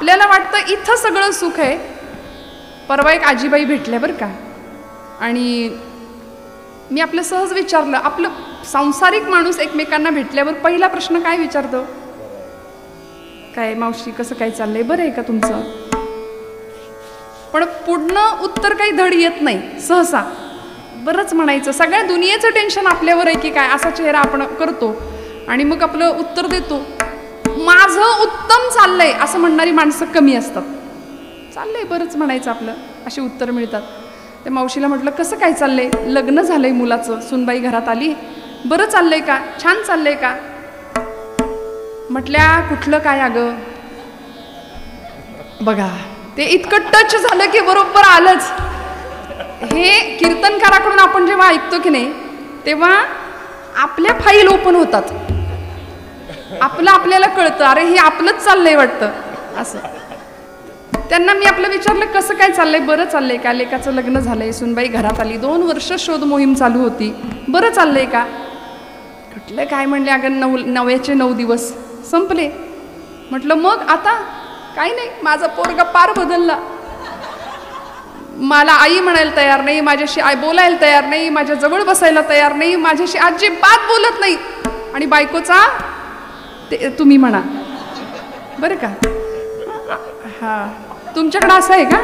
आपल्याला वाटतं इथं सगळं सुख आहे. परवा एक आजीबाई भेटल्या बरं का, आणि मी आपलं सहज विचारलं, आपलं सांसारिक माणूस एकमेकांना भेटल्यावर पहिला प्रश्न काय विचारतो? काय मावशी कसं काय चाललंय, बरं आहे का तुमचं? पण पुढनं उत्तर काही धड येत नाही सहसा. बरंच म्हणायचं, सगळ्या दुनियेचं टेन्शन आपल्यावर आहे की काय, असा चेहरा आपण करतो आणि मग आपलं उत्तर देतो माझं उत्तम चाललंय असं म्हणणारी माणसं कमी असतात. चाललंय बरंच म्हणायचं आपलं, अशी उत्तर मिळतात. त्या मावशीला म्हटलं कसं काय चाललंय, लग्न झालंय मुलाचं, सुनबाई घरात आली, बरं चाललंय का, छान चाललंय का? म्हटल्या कुठलं काय अगं. बघा ते इतकं टच झालं की बरोबर आलंच. हे कीर्तनकाराकडून आपण जेव्हा ऐकतो की नाही तेव्हा आपल्या फाईल ओपन होतात, आपलं आपल्याला कळतं अरे हे आपलंच चाललंय वाटतं असं. त्यांना मी आपलं विचारलं कसं काय चाललंय, बरं चाललंय का, लेकाचं लग्न झालंय, सुनबाई घरात आली, 2 वर्ष शोध मोहीम चालू होती, बरं चाललंय का? कुठलं काय म्हणले, अगं 9चे 9 दिवस संपले. म्हटलं मग आता? काही नाही, माझा पोरगा पार बदलला, मला आई म्हणायला तयार नाही, माझ्याशी आई बोलायला तयार नाही, माझ्या जवळ बसायला तयार नाही, माझ्याशी अजिबात बोलत नाही, आणि बायकोचा ते तुम्ही म्हणा बरं का. हा तुमच्याकडे असं आहे का?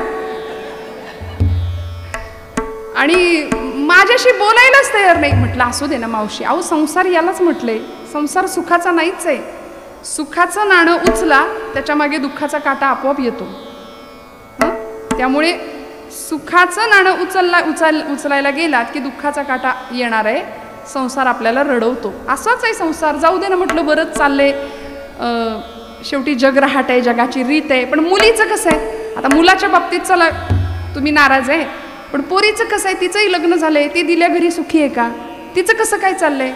आणि माझ्याशी बोलायलाच तयार नाही. म्हटलं असू दे ना मावशी, अहो संसार यालाच म्हटलंय, संसार सुखाचा नाहीच आहे. सुखाचं नाणं उचला, त्याच्या मागे दुःखाचा काटा आपोआप येतो. त्यामुळे सुखाचं नाणं उचलायला गेलात की दुःखाचा काटा येणार आहे. संसार आपल्याला रडवतो, असाच आहे संसार. जाऊ दे ना म्हटलं, बरंच चाललंय, शेवटी जग रहाट आहे, जगाची रीत आहे. पण मुलीचं कसं आहे, आता मुलाच्या बाबतीत चला तुम्ही नाराज आहे, पण पोरीचं कसं आहे, तिचंही लग्न झालंय, ती दिल्या घरी सुखी आहे का? तिचं कसं काय चाललंय?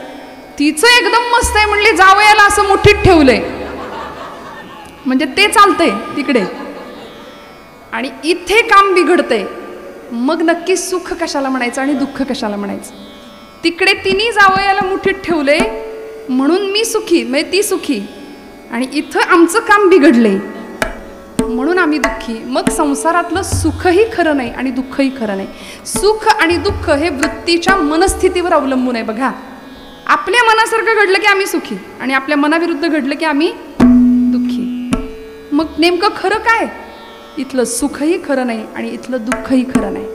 तिचं एकदम मस्त आहे म्हणले, जावयाला असं मुठीत ठेवलंय म्हणजे ते चालतंय तिकडे, आणि इथे काम बिघडतंय. मग नक्की सुख कशाला म्हणायचं आणि दुःख कशाला म्हणायचं? तिकडे तिने जावयाला मुठीत ठेवलंय म्हणून मी सुखी, म्हणजे ती सुखी, आणि इथं आमचं काम बिघडलंय म्हणून आम्ही दुःखी. मग संसारातलं सुखही खरं नाही आणि दुःखही खरं नाही. सुख आणि दुःख हे वृत्तीच्या मनस्थितीवर अवलंबून आहे. बघा, आपल्या मनासारखं घडलं की आम्ही सुखी, आणि आपल्या मनाविरुद्ध घडलं की आम्ही दुःखी. मग नेमकं खरं काय? इथलं सुखही खरं नाही आणि इथलं दुःखही खरं नाही.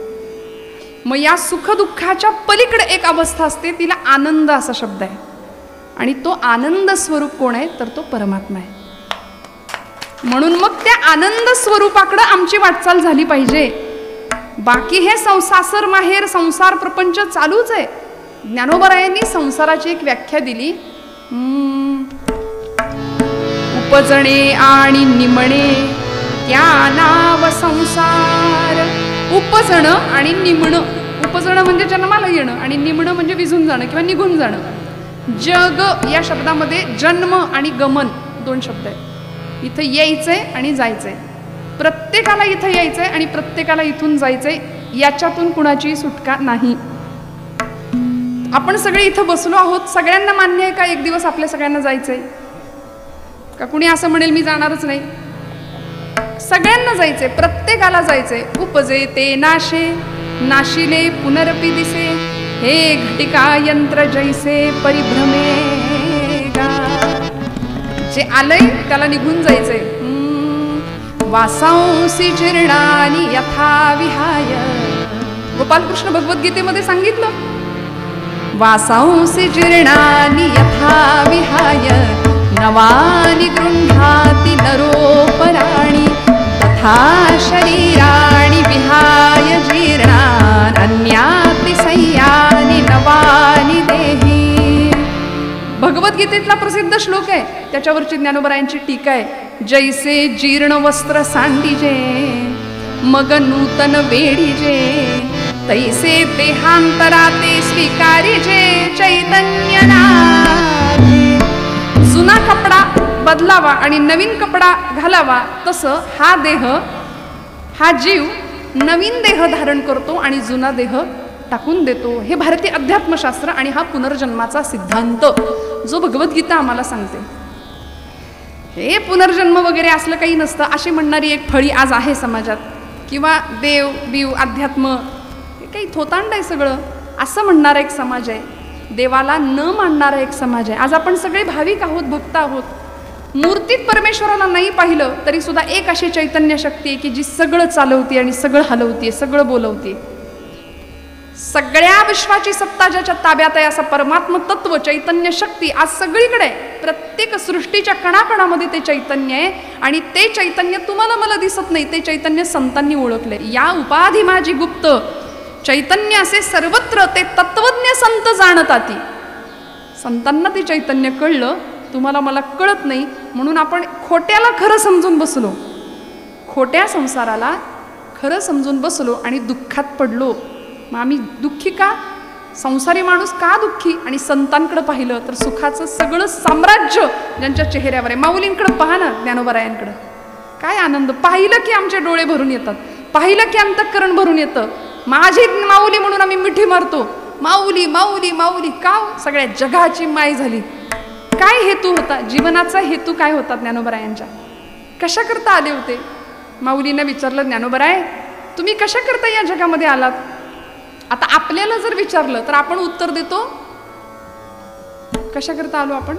मग या सुख दुःखाच्या पलीकडे एक अवस्था असते, तिला आनंद असा शब्द आहे, आणि तो आनंद स्वरूप कोण आहे तर तो परमात्मा आहे. म्हणून मग त्या आनंद स्वरूपाकडे आमची वाटचाल झाली पाहिजे. बाकी हे सासर माहेर संसार प्रपंच चालूच आहे. ज्ञानोबरायांनी संसाराची एक व्याख्या दिली, उपजणे आणि निमणे त्या नाव संसार. उपजणं आणि निमणं, उपजणं म्हणजे जन्माला येणं आणि निमणं म्हणजे विझून जाणं किंवा निघून जाणं. जग या शब्दामध्ये जन्म आणि गमन 2 शब्द आहेत. इथं यायचंय आणि जायचंय, प्रत्येकाला इथं यायचंय आणि प्रत्येकाला इथून जायचंय, याच्यातून कुणाची सुटका नाही. आपण सगळे इथं बसलो आहोत, सगळ्यांना मान्य आहे का एक दिवस आपल्या सगळ्यांना जायचंय? का कुणी असं म्हणेल मी जाणारच नाही? सगळ्यांना जायचंय, प्रत्येकाला जायचंय. उपजे ते नाशे, नाशिले पुनरपी दिसे, हे घटिका यंत्र जैसे परिभ्रमे गा. जे आलंय त्याला निघून जायचंय. वासांसी जीर्णानि यथा विहाय. गोपालकृष्ण भगवद्गीतेमध्ये सांगितलं, वासांसी जीर्णानि यथा विहाय नवानि गृह्णाति नरोपराणि तथा शरीराणि विहाय जीर्णान् अन्याति संयानि नवानि देहि. भगवद्गीतेतला प्रसिद्ध श्लोक आहे, त्याच्यावरची ज्ञानोबरायांची टीका आहे. जैसे जीर्ण वस्त्र सांडिजे मग नूतन वेढीजे, तैसे देहांतराते स्वीकारिजे चैतन्य नाथे. जुना कपडा बदलावा आणि नवीन कपडा घालावा, तसं हा देह, हा जीव नवीन देह धारण करतो आणि जुना देह टाकून देतो. हे भारतीय अध्यात्मशास्त्र आणि हा पुनर्जन्माचा सिद्धांत जो भगवद्गीता आम्हाला सांगते. हे पुनर्जन्म वगैरे असलं काही नसतं अशी म्हणणारी एक फळी आज आहे समाजात. किंवा देव बिव अध्यात्म हे काही थोतांड आहे सगळं असं म्हणणारा एक समाज आहे. देवाला न मानणारा एक समाज आहे. आज आपण सगळे भाविक आहोत, भक्त आहोत. मूर्तीत परमेश्वराला नाही पाहिलं तरी सुद्धा एक अशी चैतन्य शक्ती आहे की जी सगळं चालवते आणि सगळं हलवते, सगळं बोलवते. सगळ्या विश्वाची सत्ता ज्याच्या ताब्यात आहे असा परमात्म तत्व चैतन्य शक्ती आज सगळीकडे प्रत्येक सृष्टीच्या कणाकणामध्ये ते चैतन्य आहे. आणि ते चैतन्य तुम्हाला मला दिसत नाही, ते चैतन्य संतांनी ओळखले. या उपाधी माझी गुप्त चैतन्य असे सर्वत्र ते तत्वज्ञ संत जाणताती. संतांना ते चैतन्य कळलं, तुम्हाला मला कळत नाही. म्हणून आपण खोट्याला खरं समजून बसलो, खोट्या संसाराला खरं समजून बसलो आणि दुःखात पडलो. मग आम्ही दुःखी का? संसारी माणूस का दुःखी? आणि संतांकडे पाहिलं तर सुखाचं सगळं साम्राज्य ज्यांच्या चेहऱ्यावर आहे. माऊलींकडे पहा ना, ज्ञानोबारायांकडे काय आनंद. पाहिलं की आमचे डोळे भरून येतात, पाहिलं की अंतःकरण भरून येतं. माझी माऊली म्हणून आम्ही मिठी मारतो, माऊली माऊली माऊली. का? सगळ्या जगाची माय झाली. काय हेतू होता जीवनाचा? हेतू काय होता ज्ञानोबारायांच्या? कशा करता आले होते? माऊलींना विचारलं, ज्ञानोबाराय तुम्ही कशा करता या जगामध्ये आलात? आता आपल्याला जर विचारलं तर आपण उत्तर देतो, कशा करता आलो आपण?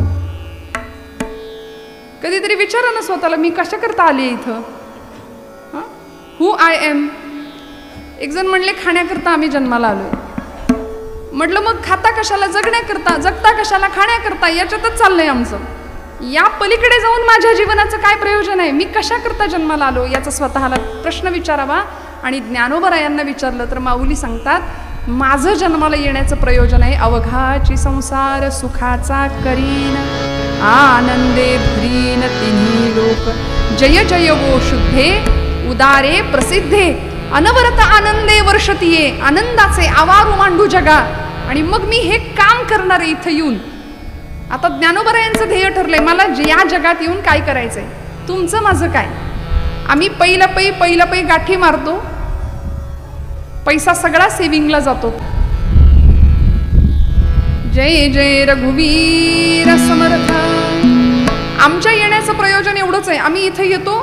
कधीतरी विचारा ना स्वतःला, मी कशा करता आले इथं? हू आय एम. एक जण म्हणले, खाण्याकरता आम्ही जन्माला आलोय. म्हटलं मग खाता कशाला? जगण्याकरता. जगता कशाला? खाण्याकरता. याच्यातच चाललंय आमचं. या पलीकडे जाऊन माझ्या जीवनाचं काय प्रयोजन आहे? मी कशा करता जन्माला आलो याचा स्वतःला प्रश्न विचारावा. आणि ज्ञानोबारायांना विचारलं तर माऊली सांगतात, माझं जन्माला येण्याचं प्रयोजन आहे अवघाची संसार सुखाचा करीन आनंदे भरीन तिन्ही लोक. जय जय वो शुद्धे उदारे प्रसिद्धे अनवरत आनंदे वर्षतीये. आनंदाचे आवारू मांडू जगा. आणि मग मी हे काम करणार आहे इथं येऊन. आता ज्ञानोबारायांचं ध्येय ठरलंय, मला या जगात येऊन काय करायचंय. तुमचं माझं काय? आम्ही पहिलं पै गाठी मारतो, पैसा सगळा सेविंगला जातो. जय जय रघुवीर समर्थ. आमच्या येण्याचं प्रयोजन एवढंच आहे, आम्ही इथे येतो,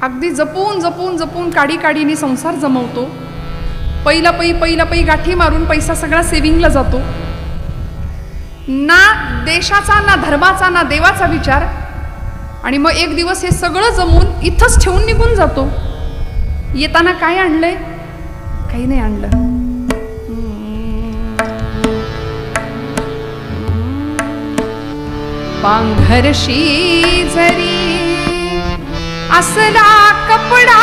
अगदी जपून जपून जपून काडी काडीने संसार जमवतो. पहिलं पै गाठी मारून पैसा सगळा सेविंगला जातो. ना देशाचा, ना धर्माचा, ना देवाचा विचार. आणि मग एक दिवस हे सगळं जमून इथंच ठेवून निघून जातो. येताना काय आणलंय? काही नाही आणलं. पांघरशी जरी असला कपडा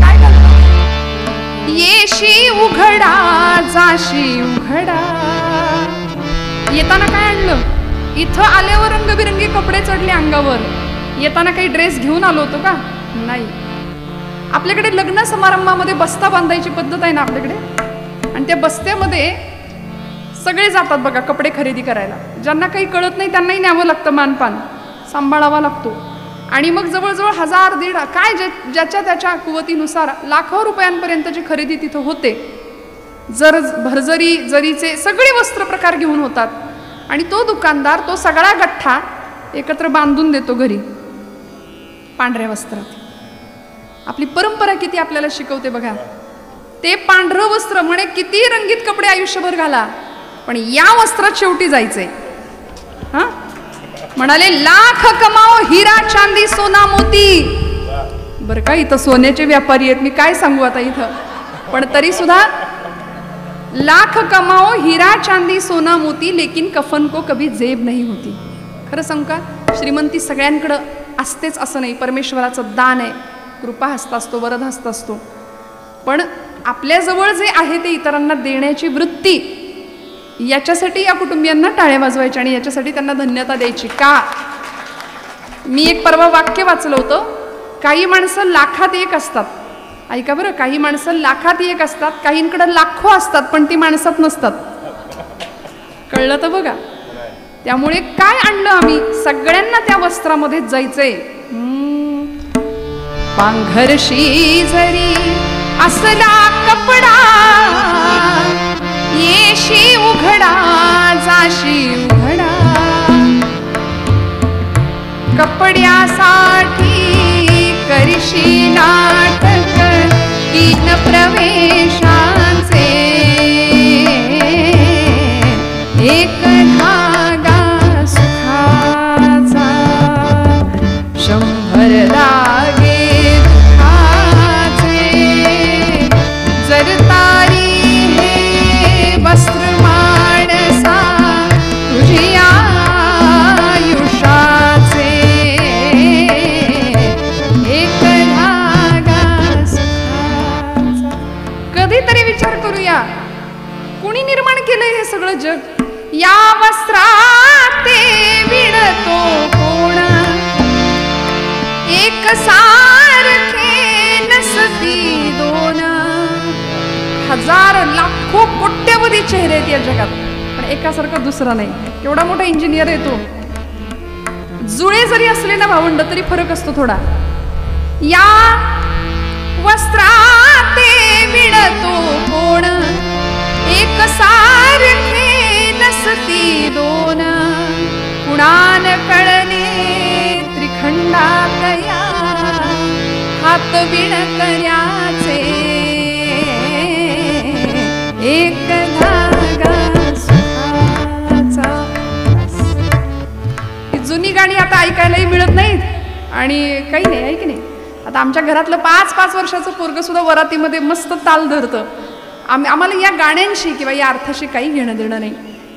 काय करतो? येशी उघडा जाशी उघडा. येताना काय आणलं? इथं आल्यावर रंगबिरंगी कपडे चढले अंगावर. येताना काही ड्रेस घेऊन आलो होतो का? नाही. आपल्याकडे लग्न समारंभामध्ये बस्ता बांधायची पद्धत आहे ना आपल्याकडे. आणि त्या बस्त्यामध्ये सगळे जातात बघा कपडे खरेदी करायला. ज्यांना काही कळत नाही त्यांनाही न्यावं लागतं, मानपान सांभाळावा लागतो. आणि मग जवळजवळ 1000-1500 काय ज्याच्या त्याच्या कुवतीनुसार लाखो रुपयांपर्यंतची खरेदी तिथं होते. भरजरी जरीचे सगळे वस्त्र प्रकार घेऊन होतात. आणि तो दुकानदार तो सगळा गठ्ठा एकत्र बांधून देतो घरी पांढऱ्या वस्त्रात. आपली परंपरा किती आपल्याला शिकवते बघा. ते पांढरं वस्त्र म्हणे किती रंगीत कपडे आयुष्यभर घाला, पण या वस्त्रात शेवटी जायचंय. हा म्हणाले, लाख कमाओ हिरा चांदी सोना मोती. बरं का, इथं सोन्याचे व्यापारी आहेत, मी काय सांगू आता इथं. पण तरी सुद्धा लाख कमाओ हिरा चांदी सोना मोती लेकिन कफन को कभी जेब नहीं होती. खरं सांगू का, श्रीमंती सगळ्यांकडं असतेच असं नाही. परमेश्वराचं दान आहे, कृपा हस्त असतो, वरद हस्त असतो. पण आपल्याजवळ जे आहे ते इतरांना देण्याची वृत्ती, याच्यासाठी या कुटुंबियांना टाळ्या वाजवायच्या आणि याच्यासाठी त्यांना धन्यता द्यायची. का? मी एक परवा वाक्य वाचलं होतं, काही माणसं लाखात एक असतात. ऐका बरं, काही माणसं लाखात एक असतात, काहींकडे लाखो असतात पण ती माणसात नसतात. कळलं तर बघा. त्यामुळे काय आणलं आम्ही? सगळ्यांना त्या वस्त्रामध्येच जायचंय. पांघरशी जरी असला कपडा येशी उघडा जाशी उघडा. कपड्यासाठी करशी नाटक तीन प्रवेशाचे, एक धागा सुखाचा 100 धागे दुःखाचे, जर तारी हे वस्त्र माणसा तुझी आयुष्याचे, एक धागा सुखाचा. कधीतरी विचार करूया, कुणी निर्माण केलंय हे सगळं जग? या वस्त्रात ते विणतो कोण, एक सारखे नसती दोन. हजार लाखो कोट्यवधी चेहरे आहेत या जगात, पण एकासारखं दुसरा नाही. एवढा मोठा इंजिनियर आहे तो. जुळे जरी असले ना भावंड तरी फरक असतो थोडा. या वस्त्रात ते विणतो कोण, एक सारखे नसती दोन. कुणान कळणे त्रिखंडातया हात विणकऱ्याचे, एक धागा सुखाचा. जुनी गाणी आता ऐकायलाही मिळत नाहीत आणि काही नाही, आहे की नाही? आता आमच्या घरातलं 5-5 वर्षाचं पोरगं सुद्धा वरातीमध्ये मस्त ताल धरतं. आम्हाला या गाण्यांशी किंवा या अर्थाशी काही घेणं देणं नाही.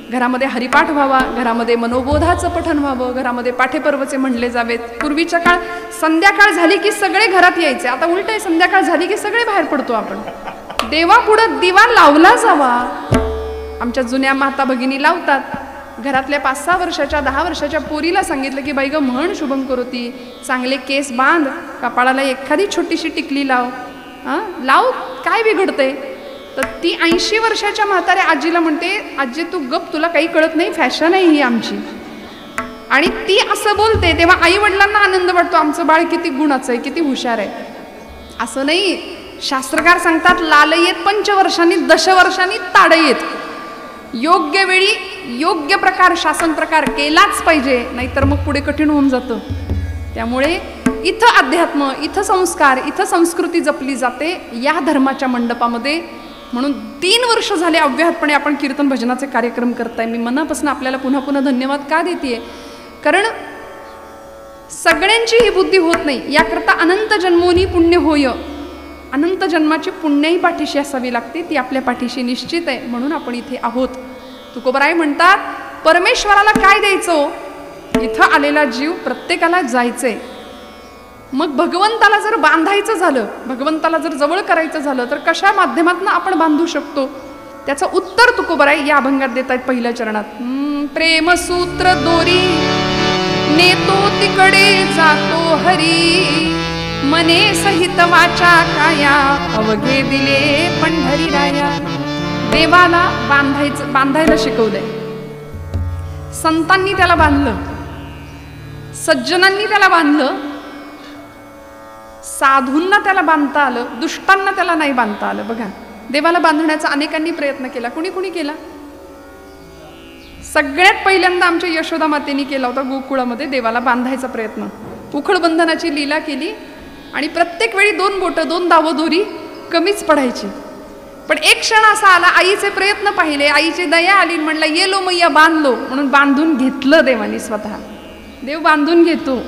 घरामध्ये हरिपाठ व्हावा, घरामध्ये मनोबोधाचं पठण व्हावं, घरामध्ये पाठेपर्वचे म्हणले जावेत. पूर्वीच्या काळ संध्याकाळ झाली की सगळे घरात यायचे, आता उलट आहे, संध्याकाळ झाली की सगळे बाहेर पडतो आपण. देवापुढं दिवा लावला जावा. आमच्या जुन्या माता भगिनी लावतात. घरातल्या 5-6 वर्षाच्या 10 वर्षाच्या पोरीला सांगितलं की बाई ग म्हण शुभम करोती, चांगले केस बांध, कपाळाला एखादी छोटीशी टिकली लाव. लाव, काय बिघडतंय? तर ती 80 वर्षाच्या म्हाताऱ्या आजीला म्हणते, आजी तू गप, तुला काही कळत नाही, फॅशन आहे ही आमची. आणि ती असं बोलते तेव्हा आई वडिलांना आनंद वाटतो, आमचं बाळ किती गुणाचं आहे, किती हुशार आहे. असं नाही, शास्त्रकार सांगतात लालयेत 5 वर्षांनी 10 वर्षांनी ताडयेत. योग्य वेळी योग्य प्रकार शासन प्रकार केलाच पाहिजे, नाहीतर मग पुढे कठीण होऊन जातं. त्यामुळे इथं अध्यात्म, इथं संस्कार, इथं संस्कृती जपली जाते या धर्माच्या मंडपामध्ये. म्हणून 3 वर्ष झाले अव्याहतपणे आपण कीर्तन भजनाचे कार्यक्रम करताय. मी मनापासून आपल्याला पुन्हा पुन्हा धन्यवाद का देतेय? कारण सगळ्यांची ही बुद्धी होत नाही. याकरता अनंत जन्मोनी पुण्य होय, अनंत जन्माची पुण्याही पाठीशी असावी लागते, ती आपल्या पाठीशी निश्चित आहे. म्हणून आपण इथे आहोत. तुकोबराय म्हणतात, परमेश्वराला काय द्यायचं? इथं आलेला जीव प्रत्येकाला जायचंय. मग भगवंताला जर बांधायचं झालं, भगवंताला जर जवळ करायचं झालं, तर कशा माध्यमातून आपण बांधू शकतो? त्याचं उत्तर तुकोबराय या अभंगात देत आहेत पहिल्या चरणात. प्रेमसूत्र दोरी नेतो तिकडे जातो हरी, मने सहित वाचा काया अवघे दिले पंढरी राया. देवाला बांधायला शिकवलंय. संतांनी त्याला बांधलं, सज्जनांनी त्याला बांधलं, साधूंना त्याला बांधता आलं, दुष्टांना त्याला नाही बांधता आलं. बघा, देवाला बांधण्याचा अनेकांनी प्रयत्न केला. कुणी कुणी केला? सगळ्यात पहिल्यांदा आमच्या यशोदा मातेनी केला होता गोकुळामध्ये देवाला बांधायचा प्रयत्न. उखळबंधनाची लीला केली आणि प्रत्येक वेळी 2 बोटं 2 दावदोरी कमीच पडायची. पण एक क्षण असा आला, आईचे प्रयत्न पाहिले, आईची दया आली, म्हणला येलो मैया बांधलो, म्हणून बांधून घेतलं देवानी स्वतः. देव बांधून घेतो.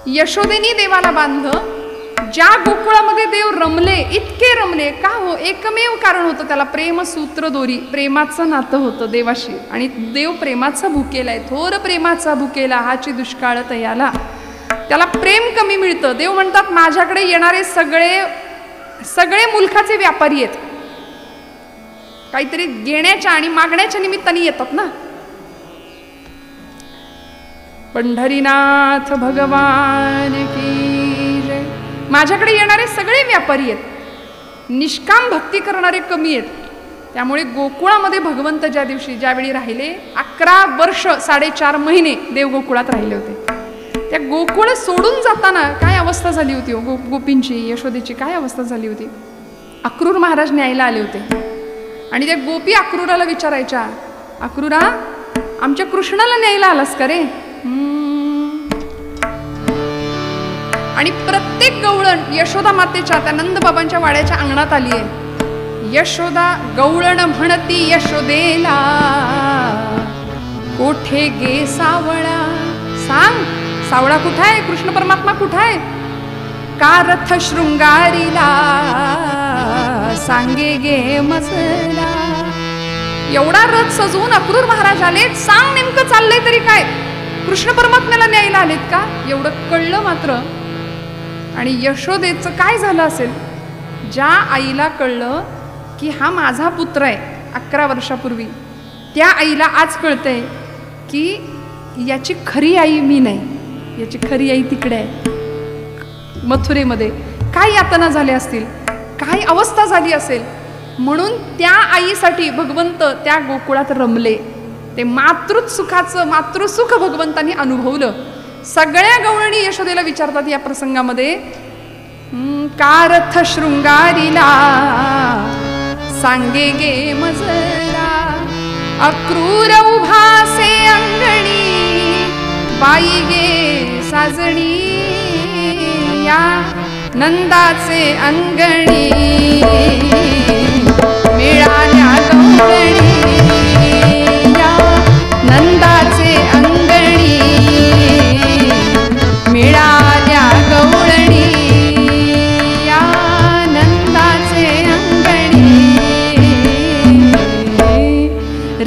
यशोदेनी देवाला बांधलं. ज्या गोकुळामध्ये देव रमले, इतके रमले का हो? एकमेव कारण होतं त्याला, प्रेमसूत्र दोरी, प्रेमाचं नातं होतं देवाशी. आणि देव प्रेमाचा भुकेला आहे, थोर प्रेमाचा भुकेला हाची दुष्काळ तयाला. त्याला प्रेम कमी मिळतं. देव म्हणतात माझ्याकडे येणारे सगळे मुलखाचे व्यापारी आहेत, काहीतरी घेण्याच्या आणि मागण्याच्या निमित्ताने येतात ना. पंढरीनाथ भगवान की जय. माझ्याकडे येणारे सगळे व्यापारी आहेत, निष्काम भक्ती करणारे कमी आहेत. त्यामुळे गोकुळामध्ये भगवंत ज्यावेळी राहिले, 11 वर्ष 4.5 महिने देव गोकुळात राहिले होते. त्या गोकुळ सोडून जाताना काय अवस्था झाली होती हो गोपींची, यशोदेची काय अवस्था झाली होती? अक्रूर महाराज न्यायला आले होते आणि त्या गोपी अक्रूराला विचारायच्या, अक्रूरा आमच्या कृष्णाला न्यायला आलास का रे? आणि प्रत्येक गवळण यशोदा मातेच्या त्या नंदबाबांच्या वाड्याच्या अंगणात आली आहे. यशोदा गवळण म्हणती यशोदेला, कोठे गे सावळा. सांग, सावळा कुठं आहे? कृष्ण परमात्मा कुठं आहे? का रथ शृंगारीला, सांगे गे मजला. एवढा रथ सजवून अक्रूर महाराज आलेत. सांग नेमकं चाललंय तरी काय? कृष्ण परमात्म्याला न्यायला आलेत का? एवढं कळलं मात्र. आणि यशोदेचं काय झालं असेल? ज्या आईला कळलं की हा माझा पुत्र आहे 11 वर्षापूर्वी, त्या आईला आज कळतंय की याची खरी आई मी नाही, याची खरी आई तिकडे आहे मथुरेमध्ये. काय यातना झाल्या असतील, काय अवस्था झाली असेल. म्हणून त्या आईसाठी भगवंत त्या गोकुळात रमले. ते मातृसुखाचं मातृसुख भगवंतांनी अनुभवलं. सगळ्या गवळणी यशोदेला विचारतात या प्रसंगामध्ये, का रथ शृंगारीला, सांगे गे मजला. अक्रूर उभासे अंगणी, बाई गे साजणी, या नंदाचे अंगणी मिळाल्या गवळणी, या नंदाचे अंगणी मिळाल्या गवळणी, या नंदाचे अंगणी.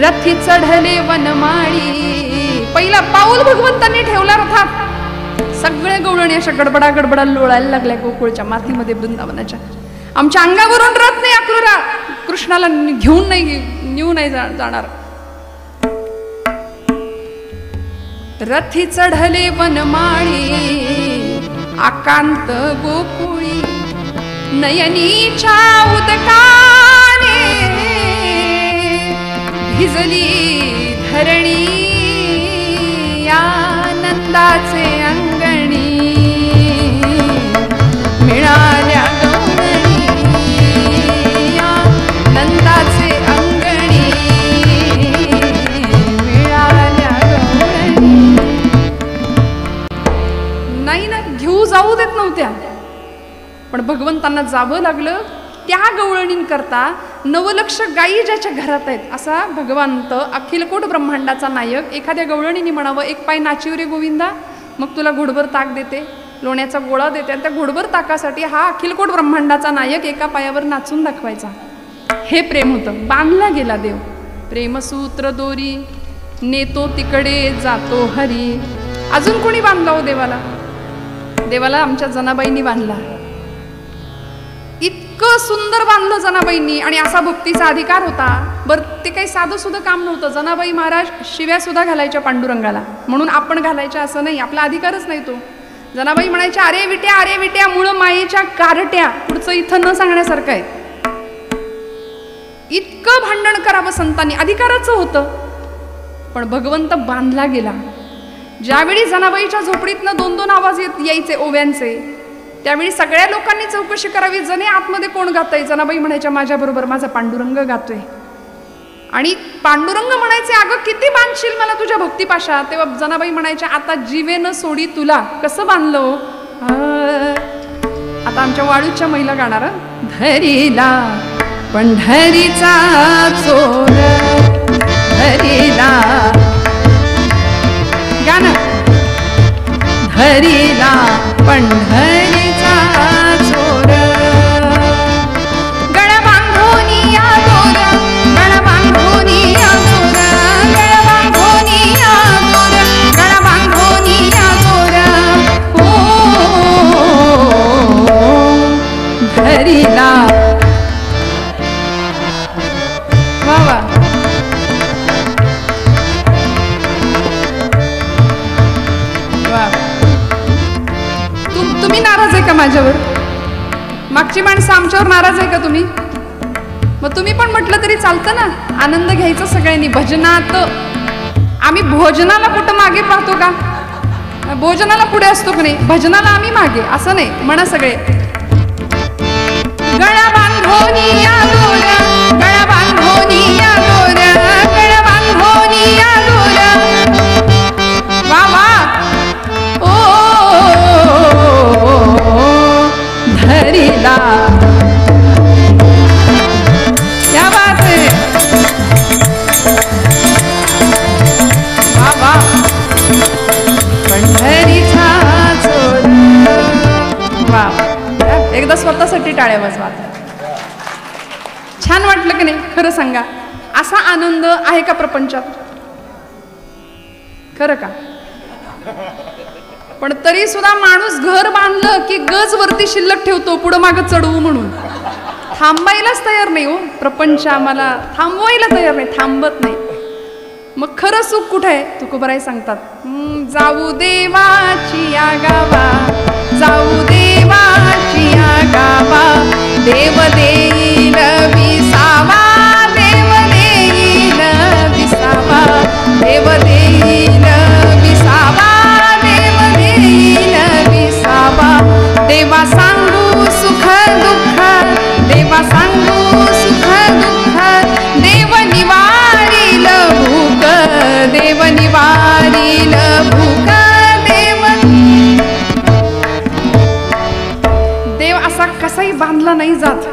रथी चढले वनमाळी. पहिला पाऊल भगवंतांनी ठेवला रथात. सगळे गवळणी अशा गडबडा गडबडा लोळायला लागल्या गोकुळच्या मातीमध्ये वृंदावनाच्या. आमच्या अंगावरून रथ नाही अक्रूरा, कृष्णाला घेऊन नाही नेऊ नाही जाणार. रथी चढले वनमाळी, आकांत गोकुळी, नयनीच्या उदकाने भिजली धरणी, या नंदाचे अंगणी मिळाल्या गवळणी, या नंदाचे अंगणी मिळाल्या गवळणी. नाही ना, घेऊ जाऊ देत नव्हत्या, पण भगवंतांना जावं लागलं. त्या गवळणींकरता 9 लक्ष गायी ज्याच्या घरात आहेत असा भगवंत अखिलकोट ब्रह्मांडाचा नायक एखाद्या गवळणीने म्हणावं, एक पाय नाचिव रे गोविंदा, मग तुला घोडभर ताक देते, लोण्याचा गोळा देते. आणि त्या घोडभर ताकासाठी हा अखिलकोट ब्रह्मांडाचा नायक एका पायावर नाचून दाखवायचा. हे प्रेम होतं. बांधला गेला देव. प्रेमसूत्र दोरी नेतो तिकडे जातो हरी. अजून कोणी बांधला हो देवाला? देवाला आमच्या जनाबाईंनी बांधला. इतकं सुंदर बांधलं जनाबाईंनी. आणि असा भक्तीचा अधिकार होता. बरं, ते काही साधं सुद्धा काम नव्हतं. जनाबाई महाराज शिव्या सुद्धा घालायच्या पांडुरंगाला, म्हणून आपण घालायच्या असं नाही, आपला अधिकारच नाही तो. जनाबाई म्हणायच्या, अरे विट्या मुळ मायेच्या कारट्या. पुढचं इथं न सांगण्यासारखं आहे. इतकं भांडण करावं संतांनी, अधिकाराचं होतं. पण भगवंत बांधला गेला. ज्यावेळी जनाबाईच्या झोपडीतनं 2-2 आवाज यायचे ओव्यांचे, त्यावेळी सगळ्या लोकांनी चौकशी करावी, जने आतमध्ये कोण गातंय. जनाबाई म्हणायच्या, माझ्याबरोबर माझा पांडुरंग गातोय. आणि पांडुरंग म्हणायचे, अगं किती बांधशील मला तुझ्या भक्तिपाशा. तेव्हा जनाबाई म्हणायच्या, आता जीवेनं सोडी तुला. कसं बांधलो? आता आमच्या वाळूच्या महिला गाणार, धरीला पंढरीचा चोर, धरीला गाणं, धरीला पंढरीचा चोर, गळ बांधोनी या दोर, गळ बांधोनी या दोर, गळ बांधोनी या दोर, गळ बांधोनी या दोर, हो धरीला. वा वा. तुम्ही नाराज आहे का माझ्यावर? मागची माणसं आमच्यावर नाराज आहे का तुम्ही? मग तुम्ही पण म्हटलं तरी चालतं ना. आनंद घ्यायचा सगळ्यांनी भजनात. आम्ही भोजनाला कुठं मागे पाहतो का? भोजनाला पुढे असतो का नाही? भजनाला आम्ही मागे, असं नाही. म्हणा सगळे, गळा बांधोनी या दोर, गळा बांधोनी या दोर, गळा बांधोनी या दोर, वा वा ओ धरिला क्या बात है वा वा पंढरीचा जोर वा एकदा स्वतःसाठी टाळ्या वाजवा छान वाटलं की नाही खरं सांगा असा आनंद आहे का प्रपंचात खरं का पण तरी सुद्धा माणूस घर बांधलं की गज वरती शिल्लक ठेवतो पुढं मागं चढवू म्हणून थांबायलाच तयार नाही हो प्रपंच आम्हाला थांबवायला तयार नाही थांबत नाही मग खरं सुख कुठे आहे तुकोबाराय सांगतात जाऊ देवाची या गावा जाऊ देवाची या गावा देव देईल विसावा देव देईल विसावा देव देईल विसावा देव देईल विसावा देवा सांगू सुख दुःख देवा सांगू सुख दुःख देव निवारील भूक देव निवारील भूक देव असा कसाही बांधला नाही जात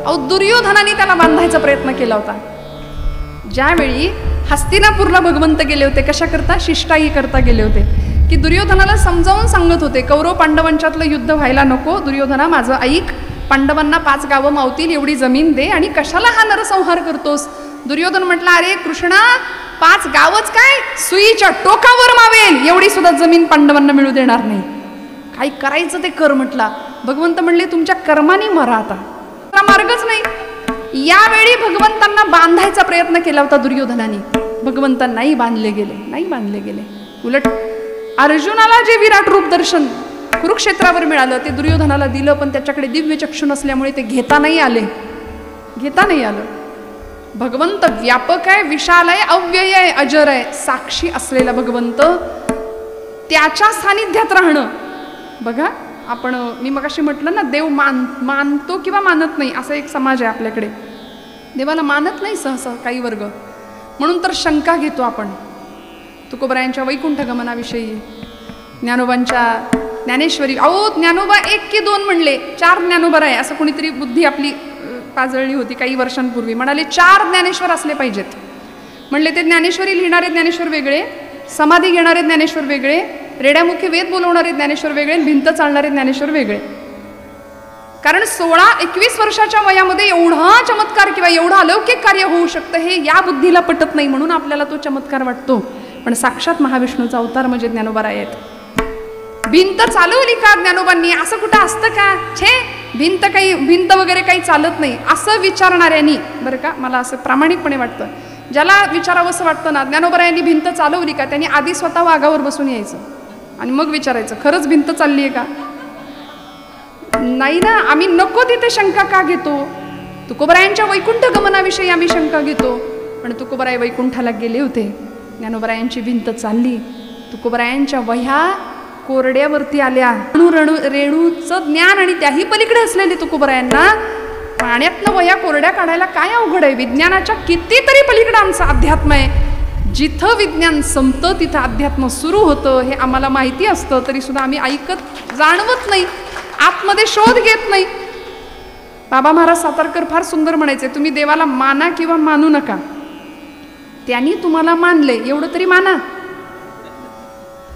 अहो दुर्योधनाने त्याला बांधायचा प्रयत्न केला होता ज्यावेळी हस्तिनापूरला भगवंत गेले होते कशा करता शिष्टाई करता गेले होते की दुर्योधनाला समजावून सांगत होते कौरव पांडवांच्यातलं युद्ध व्हायला नको दुर्योधना माझं ऐक पांडवांना 5 गावं मावतील एवढी जमीन दे आणि कशाला हा नरसंहार करतोस दुर्योधन म्हटला अरे कृष्णा 5 गावच काय सुईच्या टोकावर मावेल एवढी सुद्धा जमीन पांडवांना मिळू देणार नाही काय करायचं ते कर म्हटला भगवंत म्हणले तुमच्या कर्माने मरा आता मार्गच नाही यावेळी भगवंतांना बांधायचा प्रयत्न केला होता दुर्योधनाने भगवंतांनाही बांधले गेले उलट अर्जुनाला जे विराट रूप दर्शन कुरुक्षेत्रावर मिळालं ते दुर्योधनाला दिलं पण त्याच्याकडे दिव्य चक्षु नसल्यामुळे ते घेता नाही आलं भगवंत व्यापक आहे विशाल आहे अव्यय आहे अजर आहे साक्षी असलेला भगवंत त्याच्या सानिध्यात राहणं बघा आपण मी मगाशी म्हटलं ना देव मानतो किंवा मानत नाही असा एक समाज आहे आपल्याकडे देवाला मानत नाही सहसा काही वर्ग म्हणून तर शंका घेतो आपण तुकोबरायांच्या वैकुंठ गमनाविषयी ज्ञानोबांच्या ज्ञानेश्वरी अहो ज्ञानोबा 1 की 2 म्हणले 4 ज्ञानोबा आहे असं कोणीतरी बुद्धी आपली पाजळली होती काही वर्षांपूर्वी म्हणाले 4 ज्ञानेश्वर असले पाहिजेत म्हणले ते ज्ञानेश्वरी लिहिणारे ज्ञानेश्वर वेगळे समाधी घेणारे ज्ञानेश्वर वेगळे रेड्यामुखी वेद बोलवणारे ज्ञानेश्वर वेगळे भिंत चालणारे ज्ञानेश्वर वेगळे कारण 16-21 वर्षाच्या वयामध्ये एवढा चमत्कार किंवा एवढं अलौकिक कार्य होऊ शकतं हे या बुद्धीला पटत नाही म्हणून आपल्याला तो चमत्कार वाटतो पण साक्षात महाविष्णूचा अवतार म्हणजे ज्ञानोबाराय आहेत भिंत चालवली का ज्ञानोबांनी असं कुठं असतं का छे भिंत वगैरे काही चालत नाही असं विचारणाऱ्यांनी बरं का मला असं प्रामाणिकपणे वाटतं ज्याला विचारावं असं वाटतं ना ज्ञानोबारायांनी भिंत चालवली का त्यांनी आधी स्वतः वाघावर बसून यायचं आणि मग विचारायचं खरंच भिंत चालली आहे का नाही ना आम्ही नको तिथे शंका का घेतो तुकोबरायांच्या वैकुंठ गमनाविषयी आम्ही शंका घेतो पण तुकोबराय वैकुंठाला गेले होते ज्ञानोबरायांची भिंत चालली तुकोबरायांच्या वह्या कोरड्यावरती आल्या रेणूचं ज्ञान आणि त्याही पलीकडे असलेले तुकोबरायांना पाण्यातनं वह्या कोरड्या काढायला काय अवघड आहे विज्ञानाच्या कितीतरी पलीकडे आमचं अध्यात्म आहे जिथं विज्ञान संपतं तिथं अध्यात्म सुरू होतं हे आम्हाला माहिती असतं तरी सुद्धा आम्ही ऐकत जाणवत नाही आतमध्ये शोध घेत नाही बाबा महाराज सातारकर फार सुंदर म्हणायचे तुम्ही देवाला माना किंवा मानू नका त्यांनी तुम्हाला मानले एवढं तरी माना